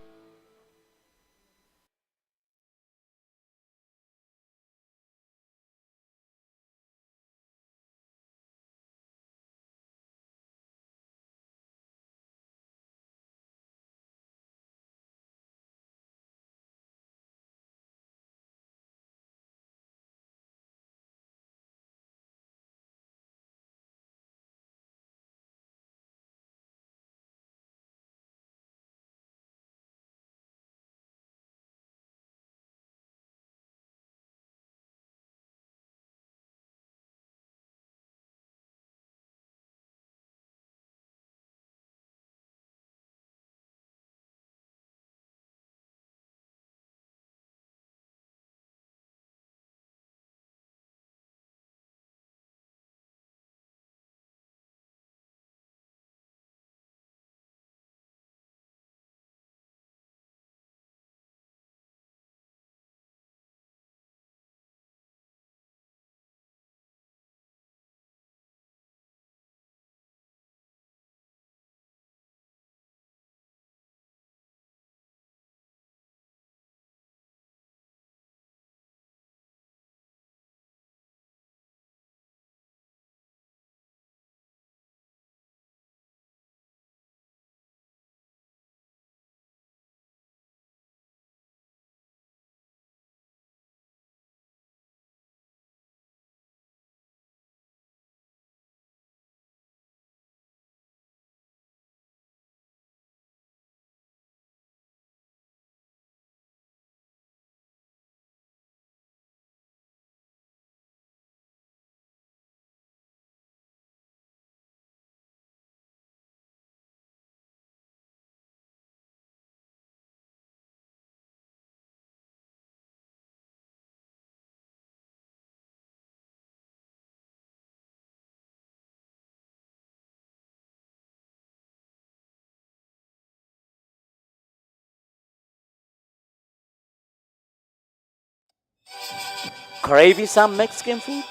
Craving some Mexican food?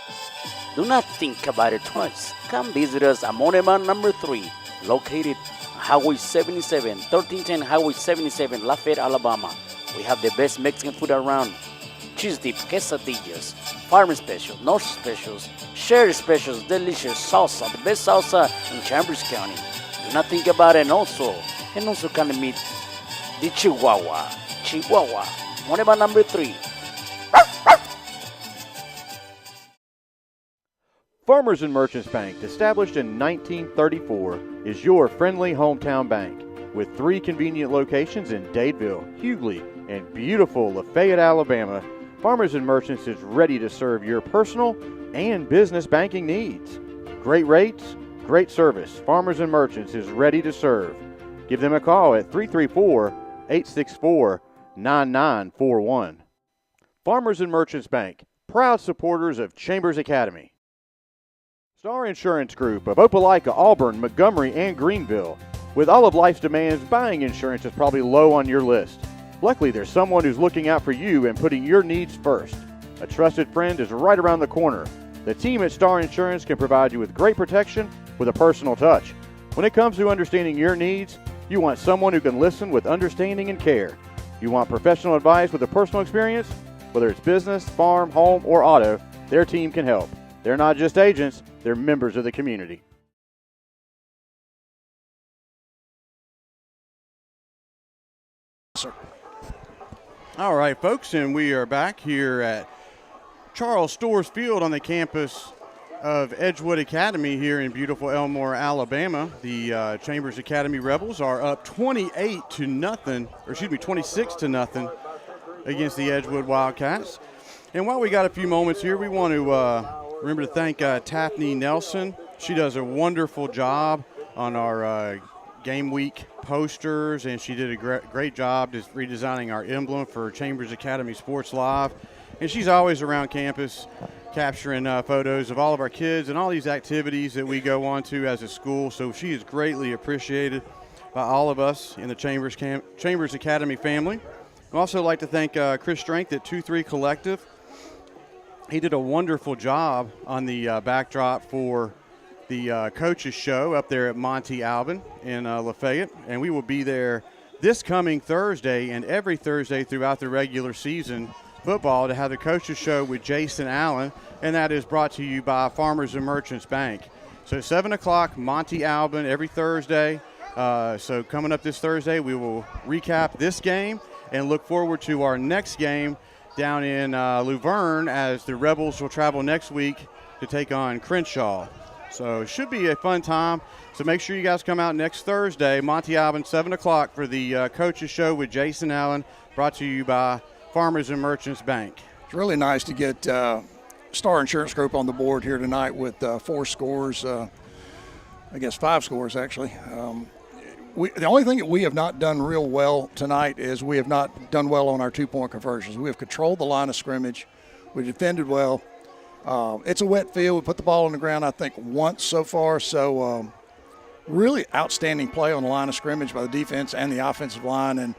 Do not think about it twice. Come visit us at Monument number 3, located Highway 77, 1310 Highway 77, Lafayette, Alabama. We have the best Mexican food around. Cheese dip, quesadillas, farm specials, north specials, sherry specials, delicious salsa, the best salsa in Chambers County. Do not think about it, and also can meet the Chihuahua, Monument number 3. Farmers and Merchants Bank, established in 1934, is your friendly hometown bank with 3 convenient locations in Dadeville, Hughley, and beautiful Lafayette, Alabama. Farmers and Merchants is ready to serve your personal and business banking needs. Great rates, great service. Farmers and Merchants is ready to serve. Give them a call at 334-864-9941. Farmers and Merchants Bank, proud supporters of Chambers Academy. Star Insurance Group of Opelika, Auburn, Montgomery, and Greenville. With all of life's demands, buying insurance is probably low on your list. Luckily, there's someone who's looking out for you and putting your needs first. A trusted friend is right around the corner. The team at Star Insurance can provide you with great protection with a personal touch. When it comes to understanding your needs, you want someone who can listen with understanding and care. You want professional advice with a personal experience? Whether it's business, farm, home, or auto, their team can help. They're not just agents, they're members of the community. Sir. All right, folks, and we are back here at Charles Storrs Field on the campus of Edgewood Academy here in beautiful Elmore, Alabama. The Chambers Academy Rebels are up 26 to nothing against the Edgewood Wildcats. And while we got a few moments here, we want to remember to thank Taffney Nelson. She does a wonderful job on our game week posters, and she did a great job just redesigning our emblem for Chambers Academy Sports Live. And she's always around campus capturing photos of all of our kids and all these activities that we go on to as a school. So she is greatly appreciated by all of us in the Chambers Academy family. I'd also like to thank Chris Strength at 2-3 Collective. He did a wonderful job on the backdrop for the coaches show up there at Monty Alban in Lafayette, and we will be there this coming Thursday and every Thursday throughout the regular season football to have the coaches show with Jason Allen, and that is brought to you by Farmers and Merchants Bank. So 7 o'clock, Monty Alban every Thursday. So coming up this Thursday, we will recap this game and look forward to our next game down in Luverne as the Rebels will travel next week to take on Crenshaw. So it should be a fun time. So make sure you guys come out next Thursday, Monty Alban, 7 o'clock for the coaches show with Jason Allen, brought to you by Farmers and Merchants Bank. It's really nice to get Star Insurance Group on the board here tonight with 4 scores, I guess 5 scores actually. The only thing that we have not done real well tonight is we have not done well on our 2-point conversions. We have controlled the line of scrimmage. We defended well. It's a wet field. We put the ball on the ground, I think, once so far. So really outstanding play on the line of scrimmage by the defense and the offensive line. And,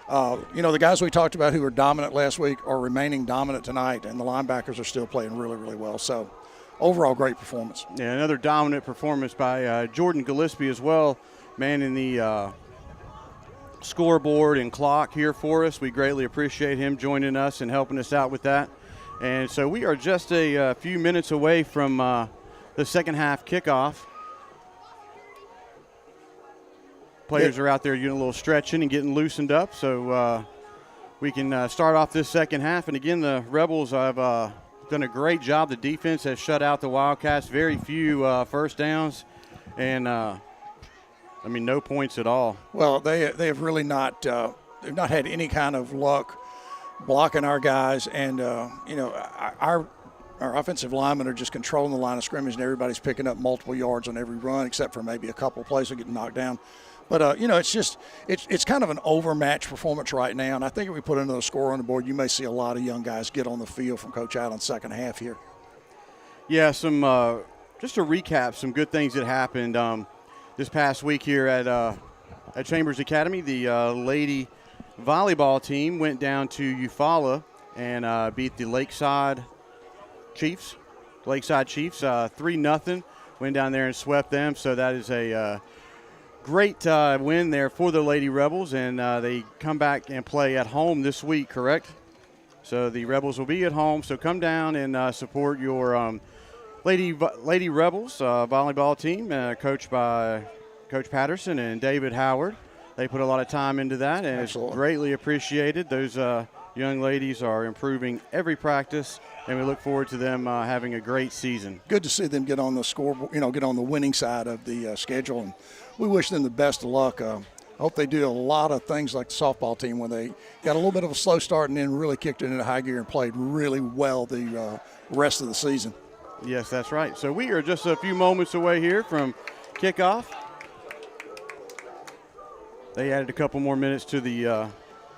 the guys we talked about who were dominant last week are remaining dominant tonight, and the linebackers are still playing really, really well. So overall, great performance. Yeah, another dominant performance by Jordan Gillespie as well. Man in the scoreboard and clock here for us. We greatly appreciate him joining us and helping us out with that. And so we are just a few minutes away from the second half kickoff. Players are out there doing a little stretching and getting loosened up, so we can start off this second half. And again, the Rebels have done a great job. The defense has shut out the Wildcats. Very few first downs, and no points at all. Well, they have really not they've not had any kind of luck blocking our guys, and our offensive linemen are just controlling the line of scrimmage, and everybody's picking up multiple yards on every run, except for maybe a couple of plays that get knocked down. But it's kind of an overmatched performance right now, and I think if we put another score on the board, you may see a lot of young guys get on the field from Coach Allen's second half here. Yeah, some just to recap some good things that happened this past week here at Chambers Academy. The lady volleyball team went down to Eufaula and beat the Lakeside Chiefs, Lakeside Chiefs, 3-0. Went down there and swept them. So that is a great win there for the Lady Rebels, and they come back and play at home this week, correct? So the Rebels will be at home. So come down and support your Lady Rebels volleyball team, coached by Coach Patterson and David Howard. They put a lot of time into that, and Absolutely. it's greatly appreciated. Those young ladies are improving every practice, and we look forward to them having a great season. Good to see them get on the scoreboard, get on the winning side of the schedule, and we wish them the best of luck. I hope they do a lot of things like the softball team when they got a little bit of a slow start and then really kicked it into high gear and played really well the rest of the season. Yes, that's right. So we are just a few moments away here from kickoff. They added a couple more minutes to the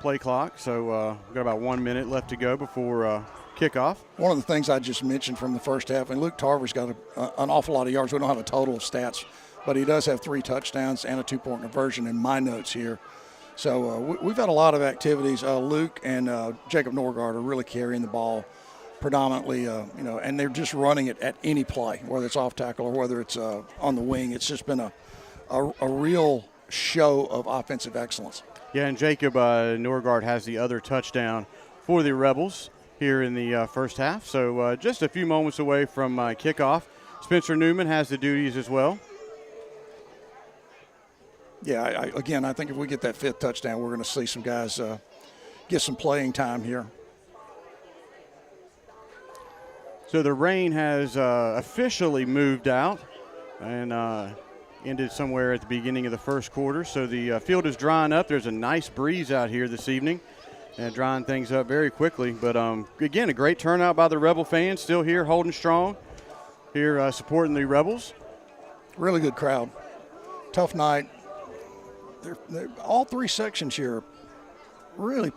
play clock, so we've got about 1 minute left to go before kickoff. One of the things I just mentioned from the first half, and Luke Tarver's got an awful lot of yards. We don't have a total of stats, but he does have 3 touchdowns and a 2-point conversion in my notes here. So we've had a lot of activities. Luke and Jacob Norgard are really carrying the ball predominantly, and they're just running it at any play, whether it's off tackle or whether it's on the wing. It's just been a real show of offensive excellence. Yeah, and Jacob Norgard has the other touchdown for the Rebels here in the first half. So just a few moments away from kickoff. Spencer Newman has the duties as well. Yeah, I think if we get that 5th touchdown, we're going to see some guys get some playing time here. So the rain has officially moved out and ended somewhere at the beginning of the first quarter. So the field is drying up. There's a nice breeze out here this evening and drying things up very quickly. But, again, a great turnout by the Rebel fans, still here holding strong, here supporting the Rebels. Really good crowd. Tough night. They're all 3 sections here really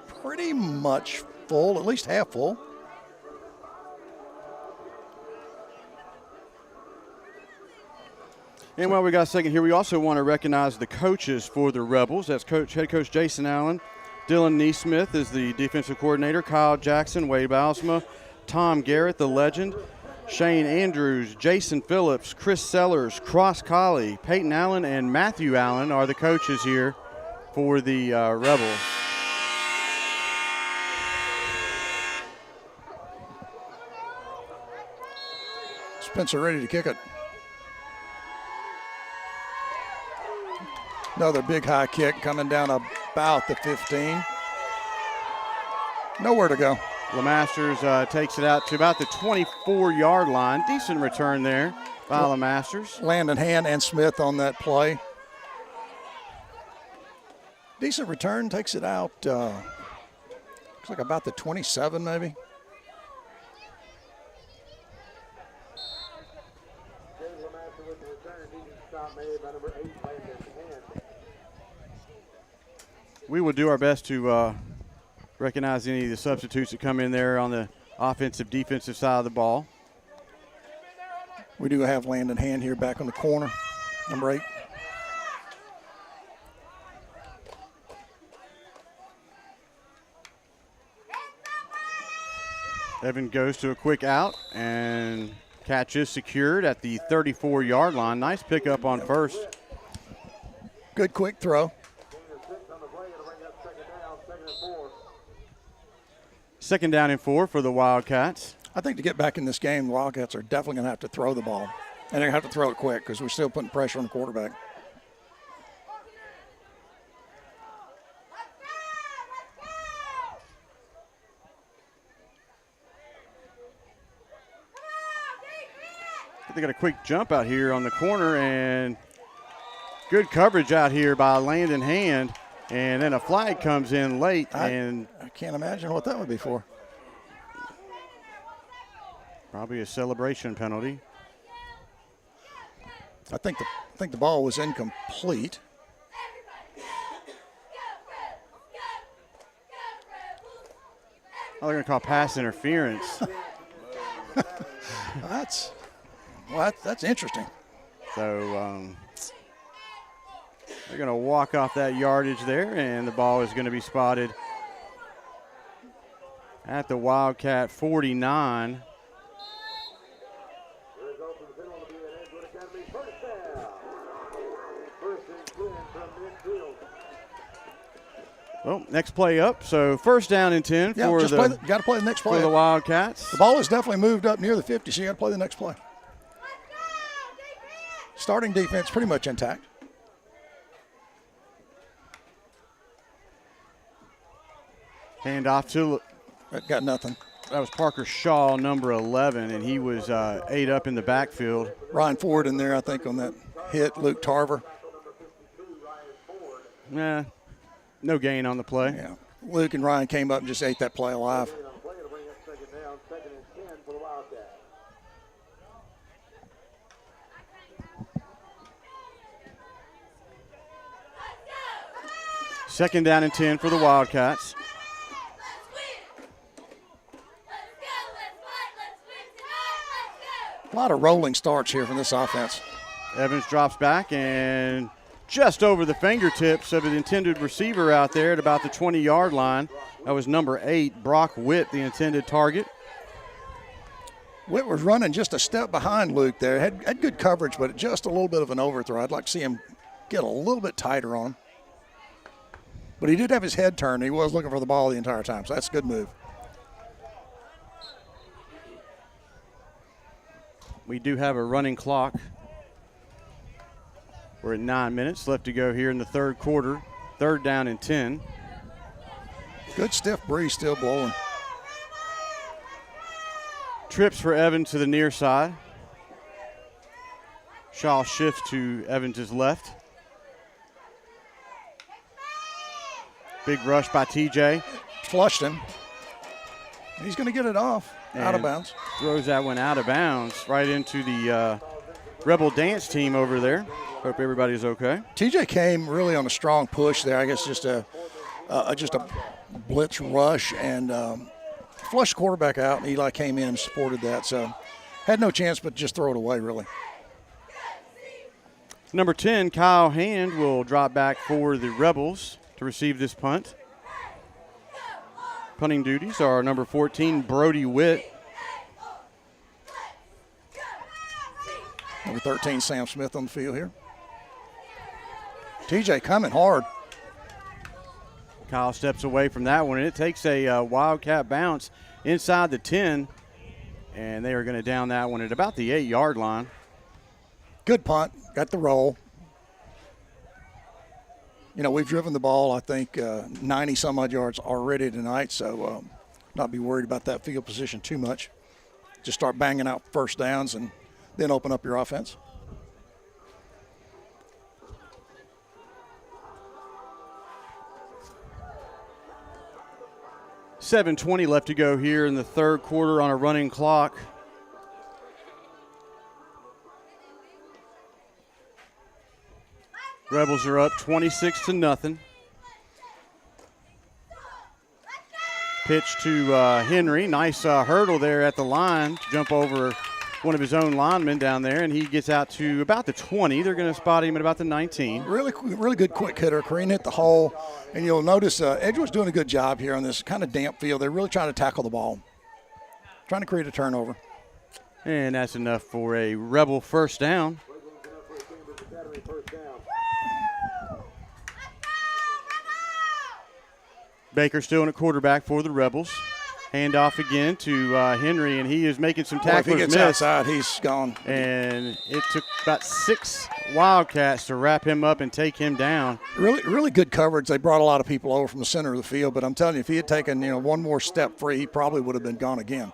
pretty much full, at least half full. And while we got a second here, we also want to recognize the coaches for the Rebels. That's head coach Jason Allen. Dylan Neesmith is the defensive coordinator. Kyle Jackson, Wade Baalsma, Tom Garrett, the legend, Shane Andrews, Jason Phillips, Chris Sellers, Cross Colley, Peyton Allen, and Matthew Allen are the coaches here for the Rebels. Spencer ready to kick it. Another big high kick coming down about the 15. Nowhere to go. LeMasters takes it out to about the 24-yard line. Decent return there by LeMasters. Landon Hand and Smith on that play. Decent return, takes it out, looks like about the 27 maybe. We will do our best to recognize any of the substitutes that come in there on the offensive, defensive side of the ball. We do have Landon Hand here back on the corner, number 8. Evan goes to a quick out, and catch is secured at the 34-yard line. Nice pickup on first. Good quick throw. Second down and 4 for the Wildcats. I think to get back in this game, the Wildcats are definitely going to have to throw the ball. And they're going to have to throw it quick because we're still putting pressure on the quarterback. They got a quick jump out here on the corner, and good coverage out here by Landon Hand. And then a flag comes in late, and I can't imagine what that would be for. Probably a celebration penalty. I think the ball was incomplete. Oh, they're going to call pass interference. That's interesting. So they're going to walk off that yardage there, and the ball is going to be spotted at the Wildcat 49. Well, next play up. So first down and 10 Yeah, for just the got to play the next play. for the Wildcats. The ball has definitely moved up near the 50, so you got to play the next play. Starting defense pretty much intact. Hand off to Got nothing. that was Parker Shaw, number 11, and he was 8 up in the backfield. Ryan Ford in there, I think, on that hit. Luke Tarver. Nah, no gain on the play. Yeah. Luke and Ryan came up and just ate that play alive. Second down and 10 for the Wildcats. A lot of rolling starts here from this offense. Evans drops back and just over the fingertips of the intended receiver out there at about the 20-yard line. That was number 8, Brock Witt, the intended target. Witt was running just a step behind Luke there. Had good coverage, but just a little bit of an overthrow. I'd like to see him get a little bit tighter on him. But he did have his head turned. He was looking for the ball the entire time, so that's a good move. We do have a running clock. We're at 9 minutes left to go here in the third quarter. Third down and 10. Good stiff breeze still blowing. Trips for Evans to the near side. Shaw shifts to Evans' left. Big rush by TJ. Flushed him. He's going to get it off. Out of bounds. Throws that one out of bounds right into the Rebel dance team over there. Hope everybody's okay. TJ came really on a strong push there. I guess just a blitz rush and flushed quarterback out. And Eli came in and supported that. So had no chance but just throw it away, really. Number 10, Kyle Hand, will drop back for the Rebels to receive this punt. Punting duties are number 14, Brody Witt. Number 13, Sam Smith on the field here. TJ coming hard. Kyle steps away from that one, and it takes a Wildcat bounce inside the 10, and they are going to down that one at about the 8-yard line. Good punt. Got the roll. You know, we've driven the ball, I think, 90-some-odd yards already tonight, so not be worried about that field position too much. Just start banging out first downs and then open up your offense. $7:20 left to go here in the third quarter on a running clock. Rebels are up 26-0. Pitch to Henry. Nice hurdle there at the line to jump over one of his own linemen down there, and he gets out to about the 20. They're going to spot him at about the 19. Really good quick hitter. Kareem hit the hole, and you'll notice Edgewood's doing a good job here on this kind of damp field. They're really trying to tackle the ball, trying to create a turnover. And that's enough for a Rebel first down. Baker still in a quarterback for the Rebels. Hand off again to Henry, and he is making some tackles. If he gets outside, he's gone. And it took about 6 Wildcats to wrap him up and take him down. Really good coverage. They brought a lot of people over from the center of the field, but I'm telling you, if he had taken one more step free, he probably would have been gone again.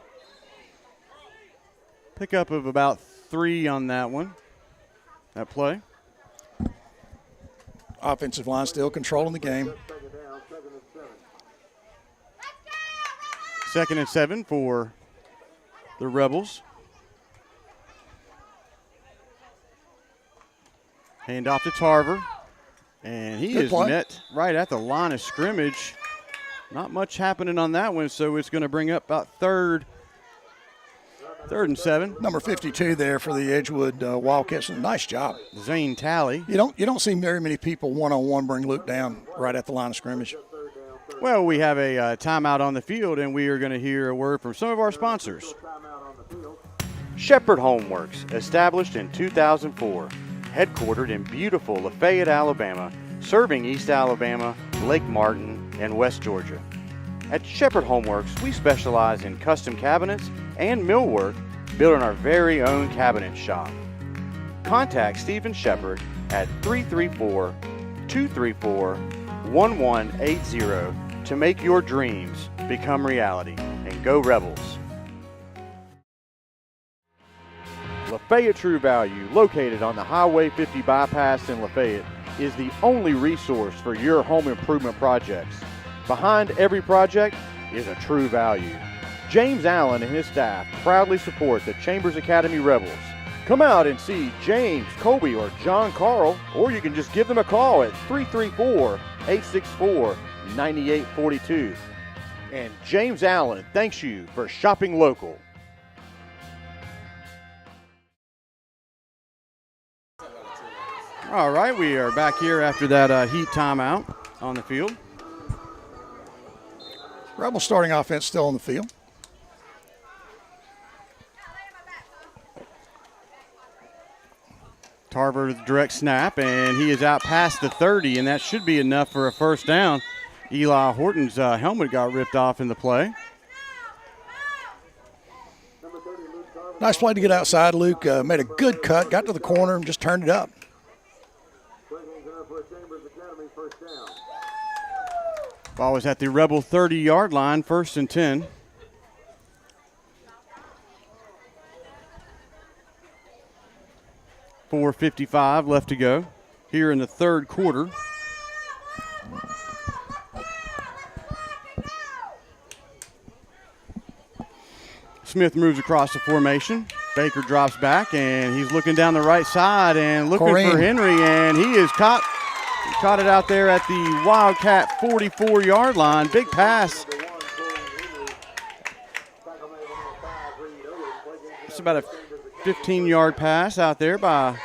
Pickup of about 3 on that one, that play. Offensive line still controlling the game. 2nd and 7 for the Rebels. Hand off to Tarver. And he is met right at the line of scrimmage. Not much happening on that one, so it's going to bring up about third and 7. Number 52 there for the Edgewood Wildcats. Nice job. Zane Talley. You don't see very many people one-on-one bring Luke down right at the line of scrimmage. Well, we have a timeout on the field, and we are going to hear a word from some of our sponsors. Shepherd Homeworks, established in 2004. headquartered in beautiful Lafayette, Alabama, serving East Alabama, Lake Martin, and West Georgia. At Shepherd Homeworks, we specialize in custom cabinets and millwork, building our very own cabinet shop. Contact Stephen Shepherd at 334-234-1180 to make your dreams become reality. And go Rebels! Lafayette True Value, located on the Highway 50 bypass in Lafayette, is the only resource for your home improvement projects. Behind every project is a True Value. James Allen and his staff proudly support the Chambers Academy Rebels. Come out and see James, Colby, or John Carl, or you can just give them a call at 334-864-9842. And James Allen thanks you for shopping local. All right, we are back here after that heat timeout on the field. Rebels starting offense still on the field. Tarver with the direct snap, and he is out past the 30, and that should be enough for a first down. Eli Horton's helmet got ripped off in the play. Nice play to get outside. Luke made a good cut, got to the corner, and just turned it up. Ball was at the Rebel 30-yard line, 1st and 10. .455 left to go here in the third quarter. Smith moves across the formation. Baker drops back, and he's looking down the right side and looking for Henry, and he is caught. He caught it out there at the Wildcat 44-yard line. Big pass. It's about a 15-yard pass out there by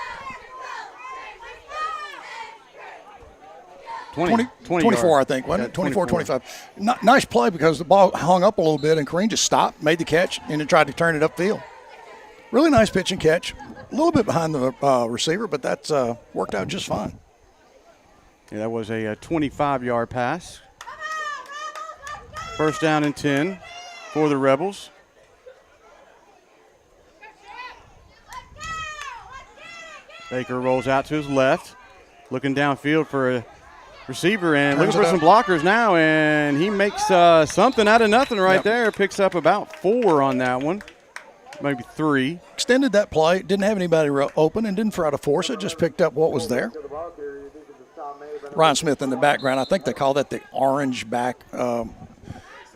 24, I think, wasn't it? 24, 25. Nice play because the ball hung up a little bit, and Kareem just stopped, made the catch, and then tried to turn it upfield. Really nice pitch and catch. A little bit behind the receiver, but that's worked out just fine. Yeah, that was a 25-yard pass. First down and 10 for the Rebels. Baker rolls out to his left, looking downfield for a receiver and looking for some blockers now, and he makes something out of nothing right there. Picks up about 4 on that one, maybe 3. Extended that play, didn't have anybody open and didn't try to force it, just picked up what was there. Ryan Smith in the background, I think they call that the orange back.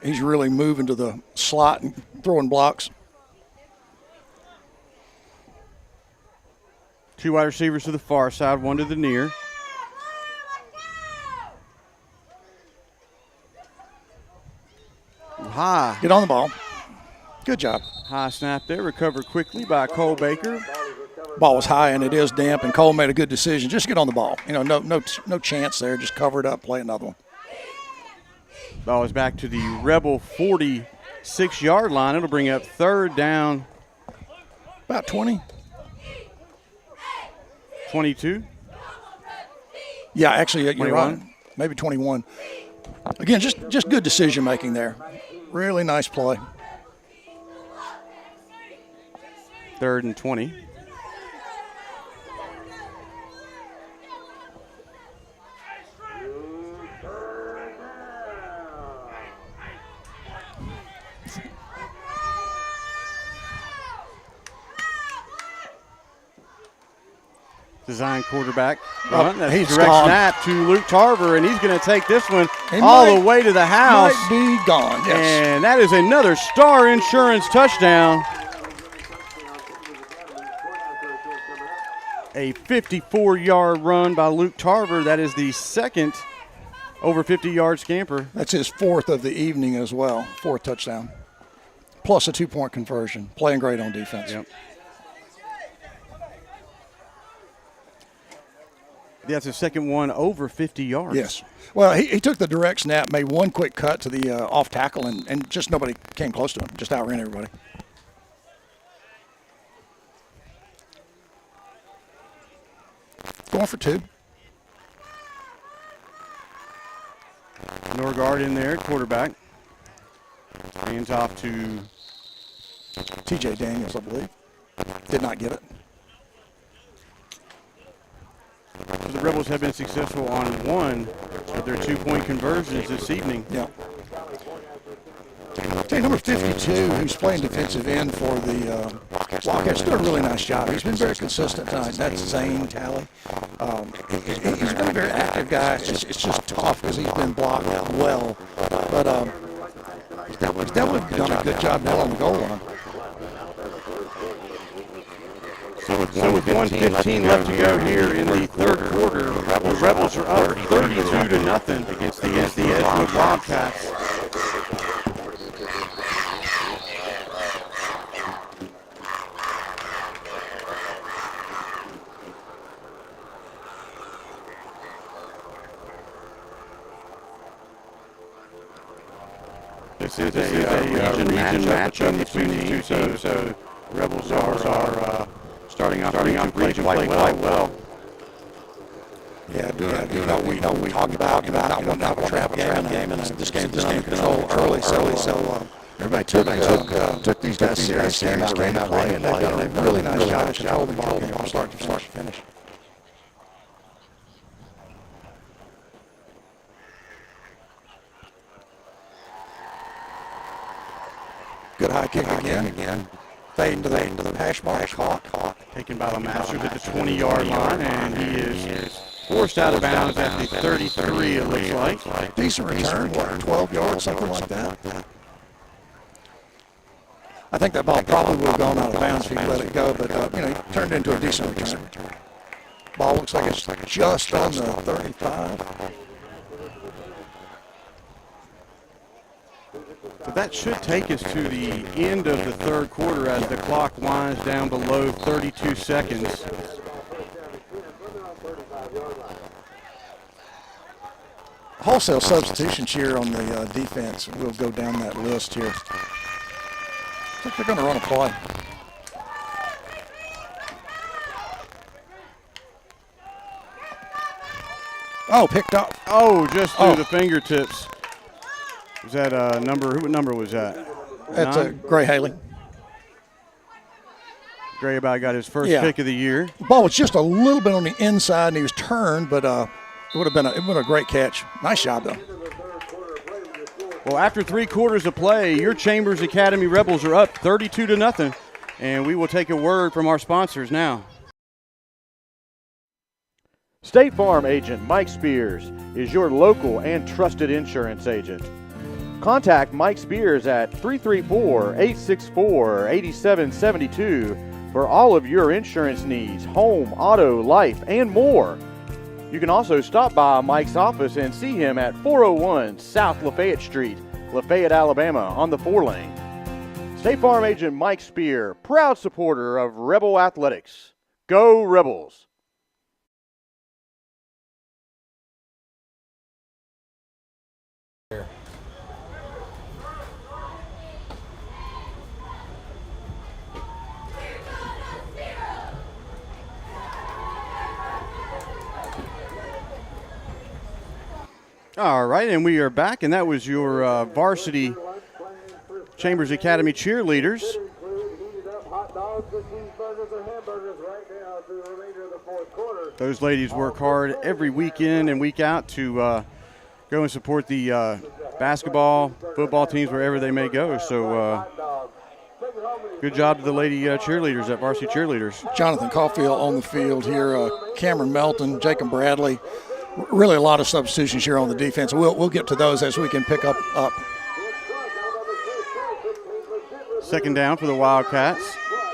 He's really moving to the slot and throwing blocks. 2 wide receivers to the far side, 1 to the near. High. Get on the ball. Good job. High snap there, recovered quickly by Cole Baker. Ball was high and it is damp, and Cole made a good decision. Just get on the ball. You know, no chance there. Just cover it up, play another one. Ball is back to the Rebel 46-yard line. It'll bring up 3rd down. About 20. 22. Yeah, actually, you're 21. right. Maybe 21. Again, just good decision making there. Really nice play. 3rd and 20. Design quarterback. That's he's direct gone. snap to Luke Tarver, and he's going to take this one all the way to the house. Might be gone, yes. And that is another Star Insurance touchdown. A 54-yard run by Luke Tarver. That is the second over 50-yard scamper. That's his 4th of the evening as well. 4th touchdown. Plus a 2-point conversion. Playing great on defense. Yep. That's his second one over 50 yards. Yes. Well, he took the direct snap, made one quick cut to the off tackle, and just nobody came close to him. Just outran everybody. for 2. Norgard in there, quarterback. Hands off to T.J. Daniels, I believe. Did not get it. The Rebels have been successful on one of their 2-point conversions this evening. Yeah. Number 52, who's playing defensive end for the Wildcats, did a really nice job. He's been very consistent tonight. That's Zane Talley. He's been a very active guy. It's just tough because he's been blocked well. But he's definitely done a good job now on the goal line. So with 1:15 left to go here in the third quarter, the Rebels are up 32-0 against the Edgewood Wildcats. This is a region matchup between these two, so Rebels are starting off play quite well. Yeah, we talked about not wanting to have a trap game, and this game's been under control early, so everybody took these guys serious, came out play, and they've done a really nice job controlling the ball game from start to finish. Good high kick again. Fade into the hash mark. Caught. Taken by the Masters at the 20-yard line, and he is forced out of bounds at the 33, it looks like. Decent return, 12 yards, something like that. I think that ball probably would have gone out of bounds if he let it go, but he turned into a decent return. Ball looks like it's just on the 35. So that should take us to the end of the third quarter as the clock winds down below 32 seconds. Wholesale substitutions here on the defense. We'll go down that list here. I think they're going to run a play. Oh, picked up. Oh, just through the fingertips. Was that a number? What number was that? That's Gray Haley. Gray about got his first pick of the year. The ball was just a little bit on the inside, and he was turned, but it would have been a great catch. Nice job, though. Well, after 3 quarters of play, your Chambers Academy Rebels are up 32-0, and we will take a word from our sponsors now. State Farm agent Mike Spears is your local and trusted insurance agent. Contact Mike Spears at 334-864-8772 for all of your insurance needs, home, auto, life, and more. You can also stop by Mike's office and see him at 401 South Lafayette Street, Lafayette, Alabama, on the 4-lane. State Farm agent Mike Spear, proud supporter of Rebel Athletics. Go Rebels! All right, and we are back, and that was your varsity Chambers Academy cheerleaders. Those ladies work hard every week in and week out to go and support the basketball, football teams wherever they may go. So good job to the lady cheerleaders, at varsity cheerleaders. Jonathan Caulfield on the field here, Cameron Melton, Jacob Bradley. Really a lot of substitutions here on the defense. We'll get to those as we can pick up. Second down for the Wildcats.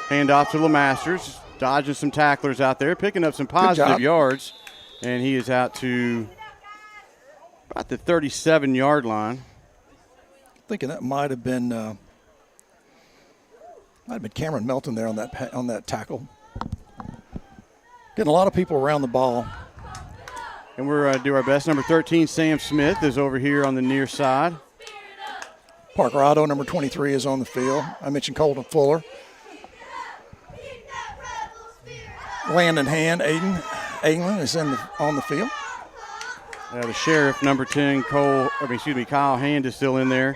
Hand off to LeMasters. Dodging some tacklers out there, picking up some positive yards. And he is out to about the 37-yard line. Thinking that might have been Cameron Melton there on that tackle. Getting a lot of people around the ball. And we're going to do our best. Number 13, Sam Smith, is over here on the near side. Parker Otto, number 23, is on the field. I mentioned Colton Fuller. Land in hand, Aiden. England is on the field. The sheriff, number 10, Kyle Hand is still in there.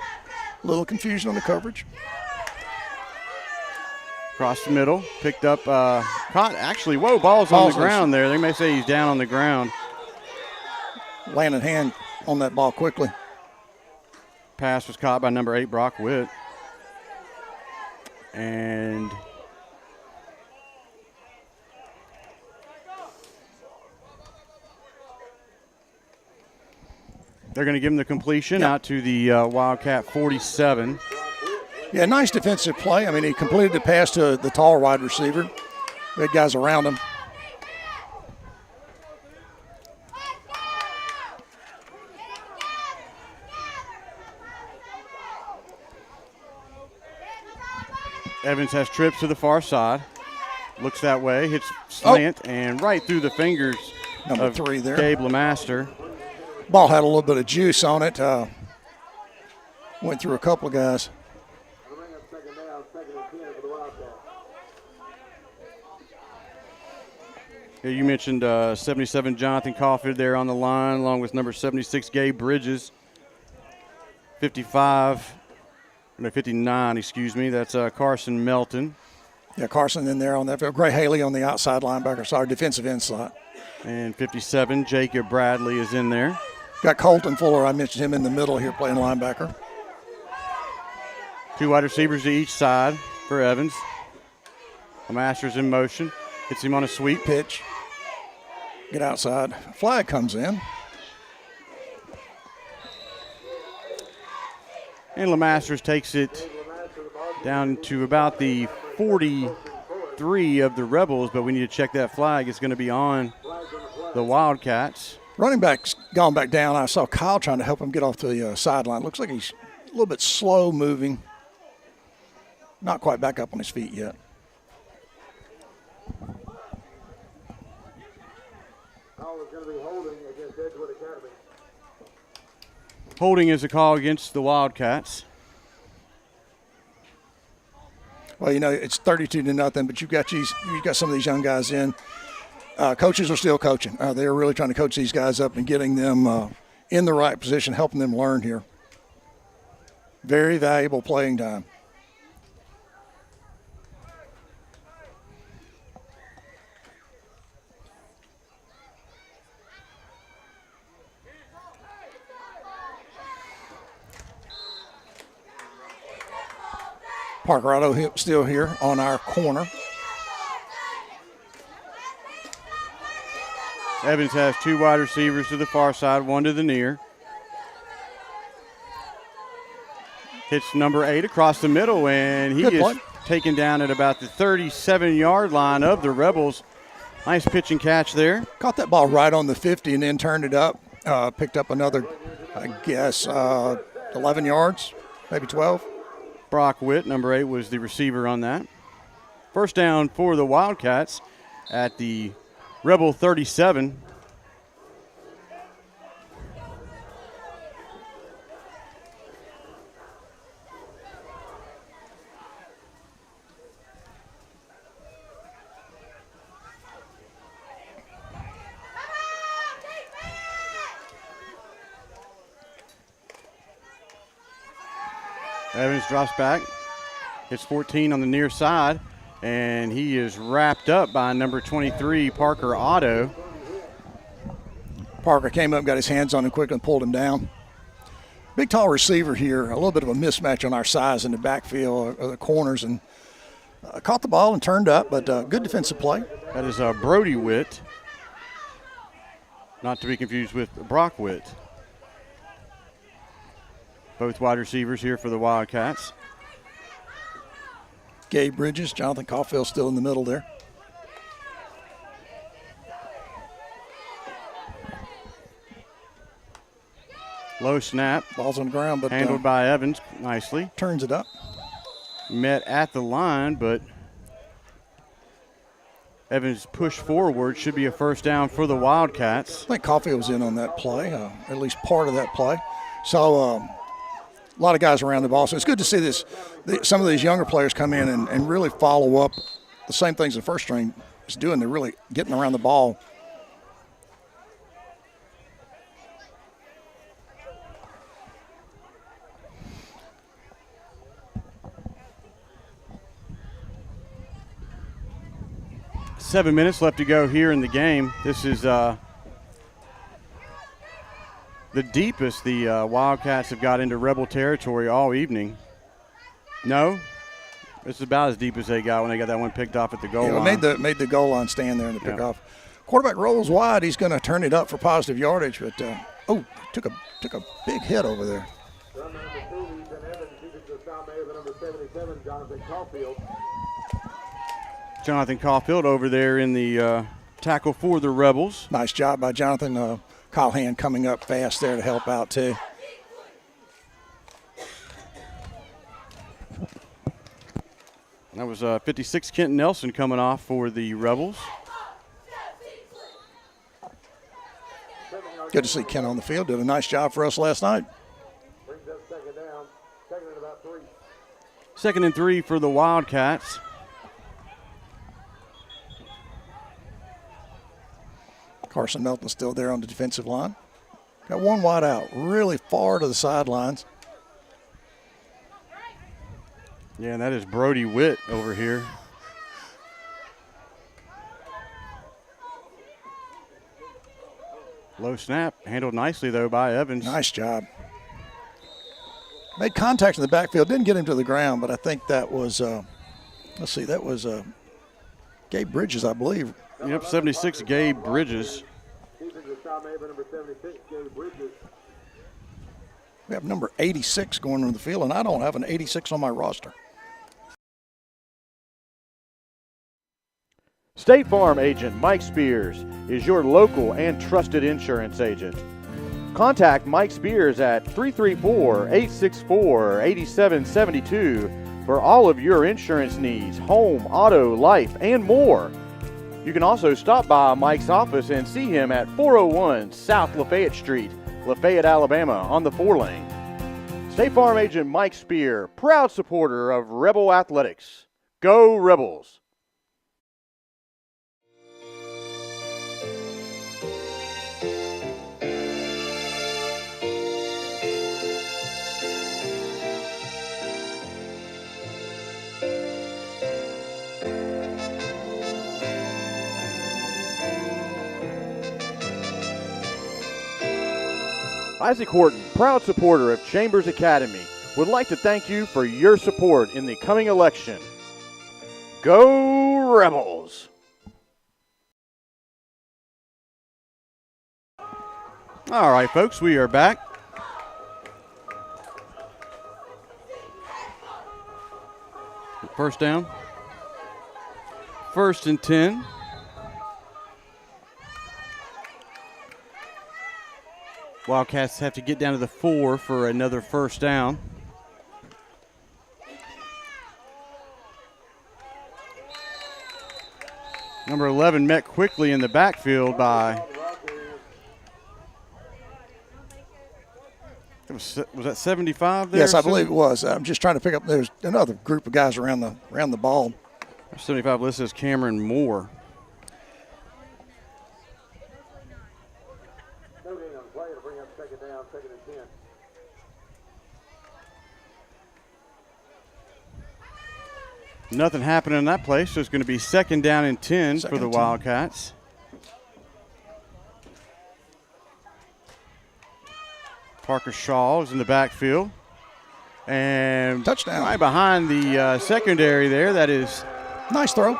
A little confusion on the coverage. Across the middle, picked up, caught, actually, ball's on the ground there. They may say he's down on the ground. Landed Hand on that ball quickly. Pass was caught by number 8, Brock Witt. And they're going to give him the completion out to the Wildcat 47. Yeah, nice defensive play. I mean, he completed the pass to the tall wide receiver. We had guys around him. Evans has trips to the far side. Looks that way, hits slant, and right through the fingers Number 3 there. Gabe Lemaster. Ball had a little bit of juice on it. Went through a couple of guys. Yeah, you mentioned 77 Jonathan Caulfield there on the line, along with number 76 Gabe Bridges. 59, that's Carson Melton. Yeah, Carson in there on that field. Gray Haley on the outside linebacker, defensive end slot. And 57, Jacob Bradley is in there. Got Colton Fuller, I mentioned him in the middle here playing linebacker. 2 wide receivers to each side for Evans. The Masters in motion. Hits him on a sweep. Pitch. Get outside. Flag comes in. And LeMasters takes it down to about the 43 of the Rebels, but we need to check that flag. It's going to be on the Wildcats. Running back's gone back down. I saw Kyle trying to help him get off the sideline. Looks like he's a little bit slow moving. Not quite back up on his feet yet. Holding is a call against the Wildcats. Well, it's 32-0, but you've got some of these young guys in. Coaches are still coaching. They're really trying to coach these guys up and getting them in the right position, helping them learn here. Very valuable playing time. Parker Otto still here on our corner. Evans has 2 wide receivers to the far side, 1 to the near. Hits number 8 across the middle, and he is taken down at about the 37-yard line of the Rebels. Nice pitch and catch there. Caught that ball right on the 50 and then turned it up. Picked up another, 11 yards, maybe 12. Brock Witt, number 8, was the receiver on that. First down for the Wildcats at the Rebel 37. Evans drops back, hits 14 on the near side, and he is wrapped up by number 23, Parker Otto. Parker came up, got his hands on him quickly and pulled him down. Big, tall receiver here, a little bit of a mismatch on our size in the backfield or the corners, and caught the ball and turned up, but good defensive play. That is Brody Witt, not to be confused with Brock Witt. Both wide receivers here for the Wildcats. Gabe Bridges, Jonathan Caulfield still in the middle there. Low snap. Ball's on the ground, but handled by Evans nicely. Turns it up. Met at the line, but Evans pushed forward. Should be a first down for the Wildcats. I think Caulfield was in on that play, at least part of that play. So a lot of guys around the ball. So it's good to see this. Some of these younger players come in and really follow up the same things the first string is doing. They're really getting around the ball 7 minutes left to go here in the game. This is the deepest the Wildcats have got into Rebel territory all evening. No? It's about as deep as they got when they got that one picked off at the goal line. Made the goal line stand there in the pickoff. Quarterback rolls wide. He's going to turn it up for positive yardage, but took a big hit over there. Jonathan Caulfield over there in the tackle for the Rebels. Nice job by Jonathan Callahan coming up fast there to help out too. That was 56 Kent Nelson coming off for the Rebels. Good to see Kent on the field. Did a nice job for us last night. Brings up second down. Second and about 3. 2nd and 3 for the Wildcats. Carson Melton still there on the defensive line. Got one wide out, really far to the sidelines. Yeah, and that is Brody Witt over here. Low snap, handled nicely though by Evans. Nice job. Made contact in the backfield, didn't get him to the ground, but I think that was, that was Gabe Bridges, I believe. Yep, 76 Gabe Bridges. Number 76, Gabe Bridges. We have number 86 going on the field, and I don't have an 86 on my roster. State Farm agent Mike Spears is your local and trusted insurance agent. Contact Mike Spears at 334-864-8772 for all of your insurance needs, home, auto, life, and more. You can also stop by Mike's office and see him at 401 South Lafayette Street, Lafayette, Alabama, on the 4-lane. State Farm agent Mike Spear, proud supporter of Rebel Athletics. Go Rebels! Isaac Horton, proud supporter of Chambers Academy, would like to thank you for your support in the coming election. Go Rebels! All right, folks, we are back. First down. 1st and 10. Wildcats have to get down to the 4 for another first down. Number 11 met quickly in the backfield by, was that 75 there? Yes, I believe it was. I'm just trying to pick up, there's another group of guys around the ball. 75 listed as Cameron Moore. Nothing happening in that place, so it's going to be 2nd down and 10 for the Wildcats. Parker Shaw is in the backfield. And touchdown. Right behind the secondary there, that is nice throw.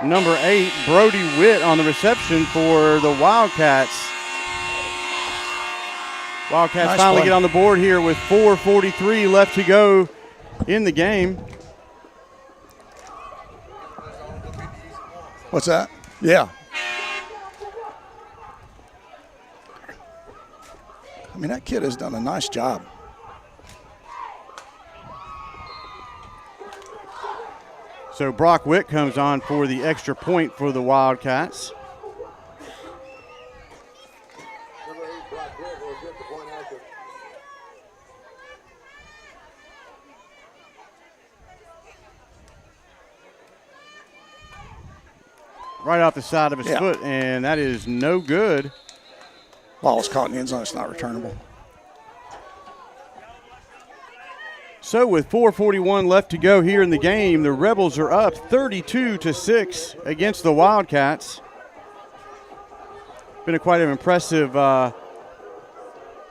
Number 8, Brody Witt on the reception for the Wildcats. Wildcats nice finally play. Get on the board here with 4:43 left to go in the game. What's that? Yeah. I mean, that kid has done a nice job. So Brock Witt comes on for the extra point for the Wildcats. Number 8, Brock Witt will get the point after. Right off the side of his foot, and that is no good. Ball is caught in the end zone. It's not returnable. So with 4:41 left to go here in the game, the Rebels are up 32-6 against the Wildcats. Been quite an impressive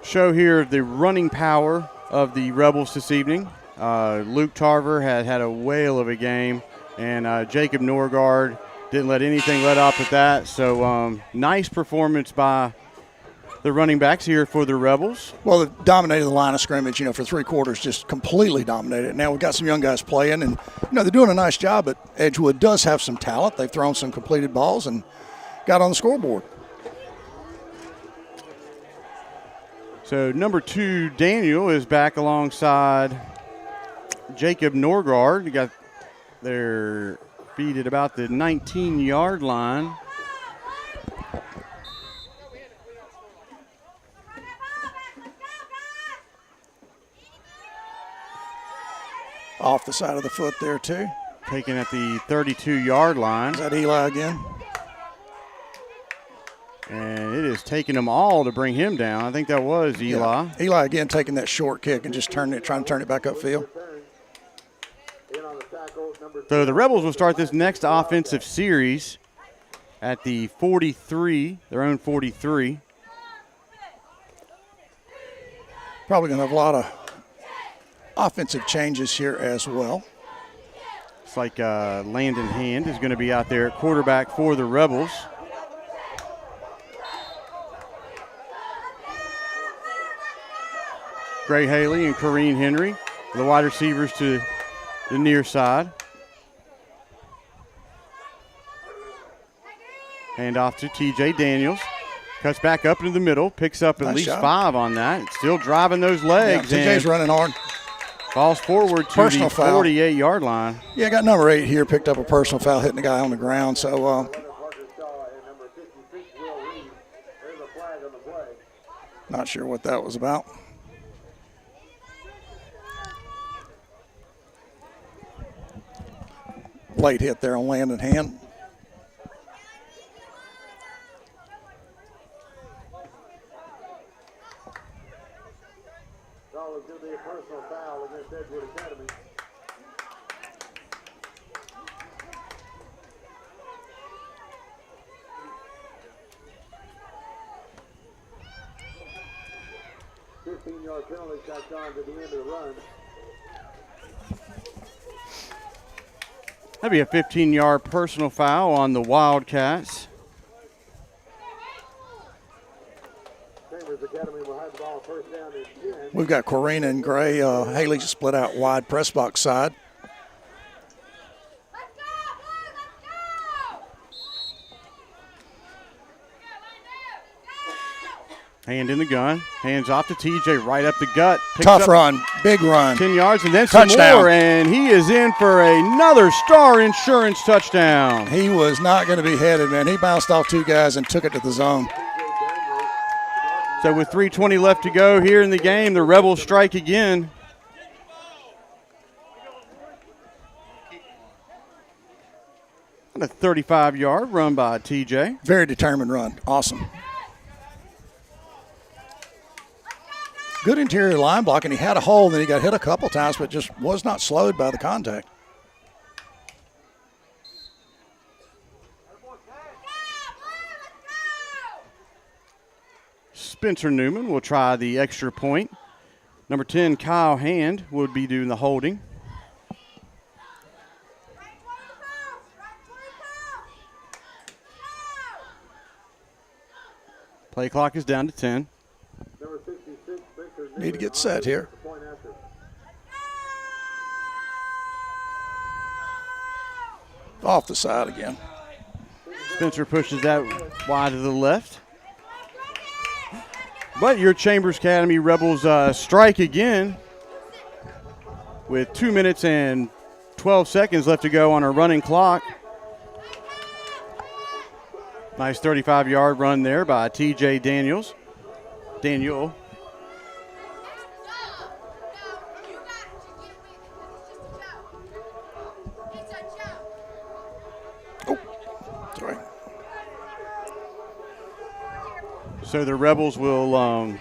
show here of the running power of the Rebels this evening. Luke Tarver had a whale of a game, and Jacob Norgard didn't let anything let up at that. So nice performance by the running backs here for the Rebels. Well, they dominated the line of scrimmage, for 3 quarters, just completely dominated. Now we've got some young guys playing, and, they're doing a nice job, but Edgewood does have some talent. They've thrown some completed balls and got on the scoreboard. So number 2, Daniel, is back alongside Jacob Norgard. They got their feet at about the 19-yard line. Off the side of the foot there, too. Taken at the 32-yard line. Is that Eli again? And it is taking them all to bring him down. I think that was Eli. Yeah. Eli again taking that short kick and just trying to turn it back upfield. So the Rebels will start this next offensive series at the 43, their own 43. Probably going to have a lot of offensive changes here as well. It's like Landon Hand is going to be out there at quarterback for the Rebels. Gray Haley and Corrine Henry, the wide receivers to the near side. Hand off to TJ Daniels. Cuts back up into the middle, picks up at Nice least job. 5 on that. It's still driving those legs. Yeah, TJ's running hard. Falls forward to Personal the foul. 48-yard line. Yeah, got number 8 here, picked up a personal foul, hitting the guy on the ground. So, not sure what that was about. Late hit there on Landon Hand. It's going to be a personal foul against Edgewood Academy. penalty tacked on to the end of the run. That'd be a 15-yard personal foul on the Wildcats. Chambers Academy will have the ball first down and 10. We've got Corrina and Gray. Haley split out wide press box side. Hand in the gun. Hands off to TJ, right up the gut. Picks Tough up run, big run. 10 yards and then some Touchdown. more, and he is in for another Star Insurance touchdown. He was not going to be headed, man. He bounced off two guys and took it to the zone. So with 3:20 left to go here in the game, the Rebels strike again. And a 35-yard run by TJ. Very determined run. Awesome. Good interior line blocking. He had a hole, then he got hit a couple times, but just was not slowed by the contact. Spencer Newman will try the extra point. Number 10, Kyle Hand, would be doing the holding. Play clock is down to 10. Number 66, Victor Need to get set here. point after. Off the side again. Spencer pushes that wide to the left. But your Chambers Academy Rebels strike again with 2 minutes and 12 seconds left to go on a running clock. Nice 35-yard run there by TJ Daniels. Daniel. Sorry. So the Rebels will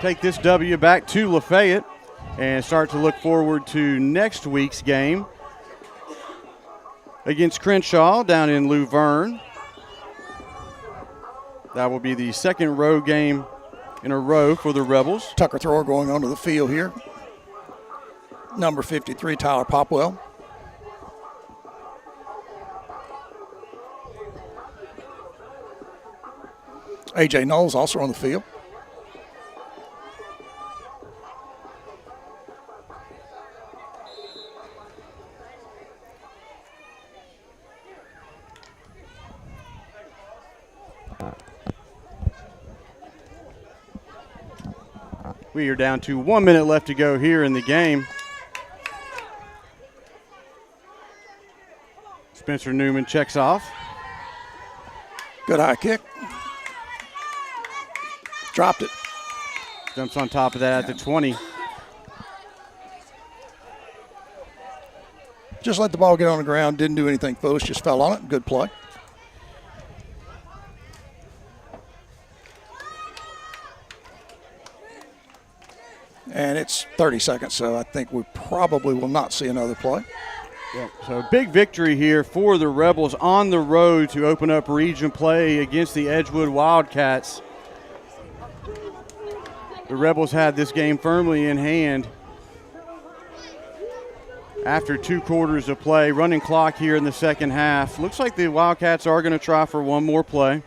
take this W back to Lafayette. and start to look forward to next week's game against Crenshaw down in Luverne. That will be the second road game in a row for the Rebels. Tucker thrower going onto the field here. Number 53, Tyler Popwell. A.J. Knowles also on the field. We are down to 1 minute left to go here in the game. Spencer Newman checks off. Good high kick. Dropped it. Jumps on top of that at the 20. Just let the ball get on the ground. Didn't do anything foolish. Just fell on it. Good play. And it's 30 seconds, so I think we probably will not see another play. Yep. So big victory here for the Rebels on the road to open up region play against the Edgewood Wildcats. The Rebels had this game firmly in hand after 2 quarters of play. Running clock here in the second half. Looks like the Wildcats are going to try for one more play.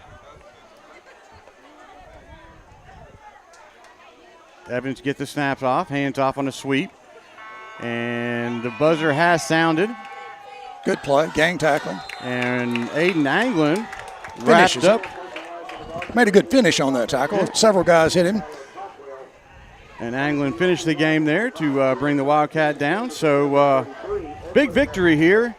Evans get the snaps off, hands off on a sweep. And the buzzer has sounded. Good play, gang tackling. And Aiden Anglin wrapped up. Made a good finish on that tackle. Several guys hit him. And Anglin finished the game there to bring the Wildcat down. So big victory here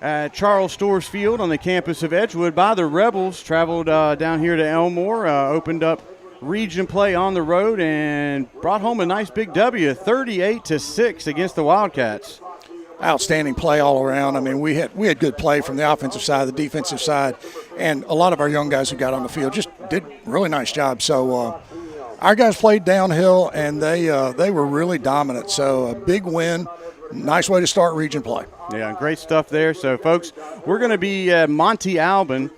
at Charles Storrs Field on the campus of Edgewood by the Rebels. Traveled down here to Elmore, opened up region play on the road and brought home a nice big W, 38-6 against the Wildcats. Outstanding play all around. I mean, we had good play from the offensive side, the defensive side, and a lot of our young guys who got on the field just did a really nice job. So our guys played downhill, and they were really dominant. So a big win, nice way to start region play. Yeah, great stuff there. So, folks, we're going to be at Monte Alban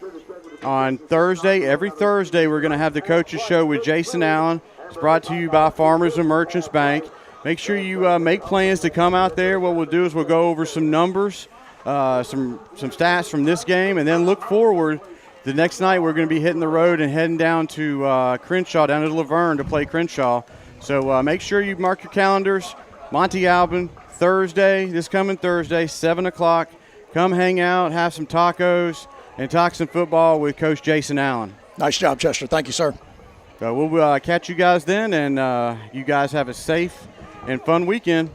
on Thursday. Every Thursday, we're going to have the Coaches Show with Jason Allen. It's brought to you by Farmers and Merchants Bank. Make sure you make plans to come out there. What we'll do is we'll go over some numbers, some stats from this game, and then look forward. The next night, we're going to be hitting the road and heading down to Crenshaw, down to Laverne to play Crenshaw. So make sure you mark your calendars. Monte Alban, Thursday, this coming Thursday, 7 o'clock. Come hang out, have some tacos, and talk some football with Coach Jason Allen. Nice job, Chester. Thank you, sir. We'll catch you guys then, and you guys have a safe and fun weekend.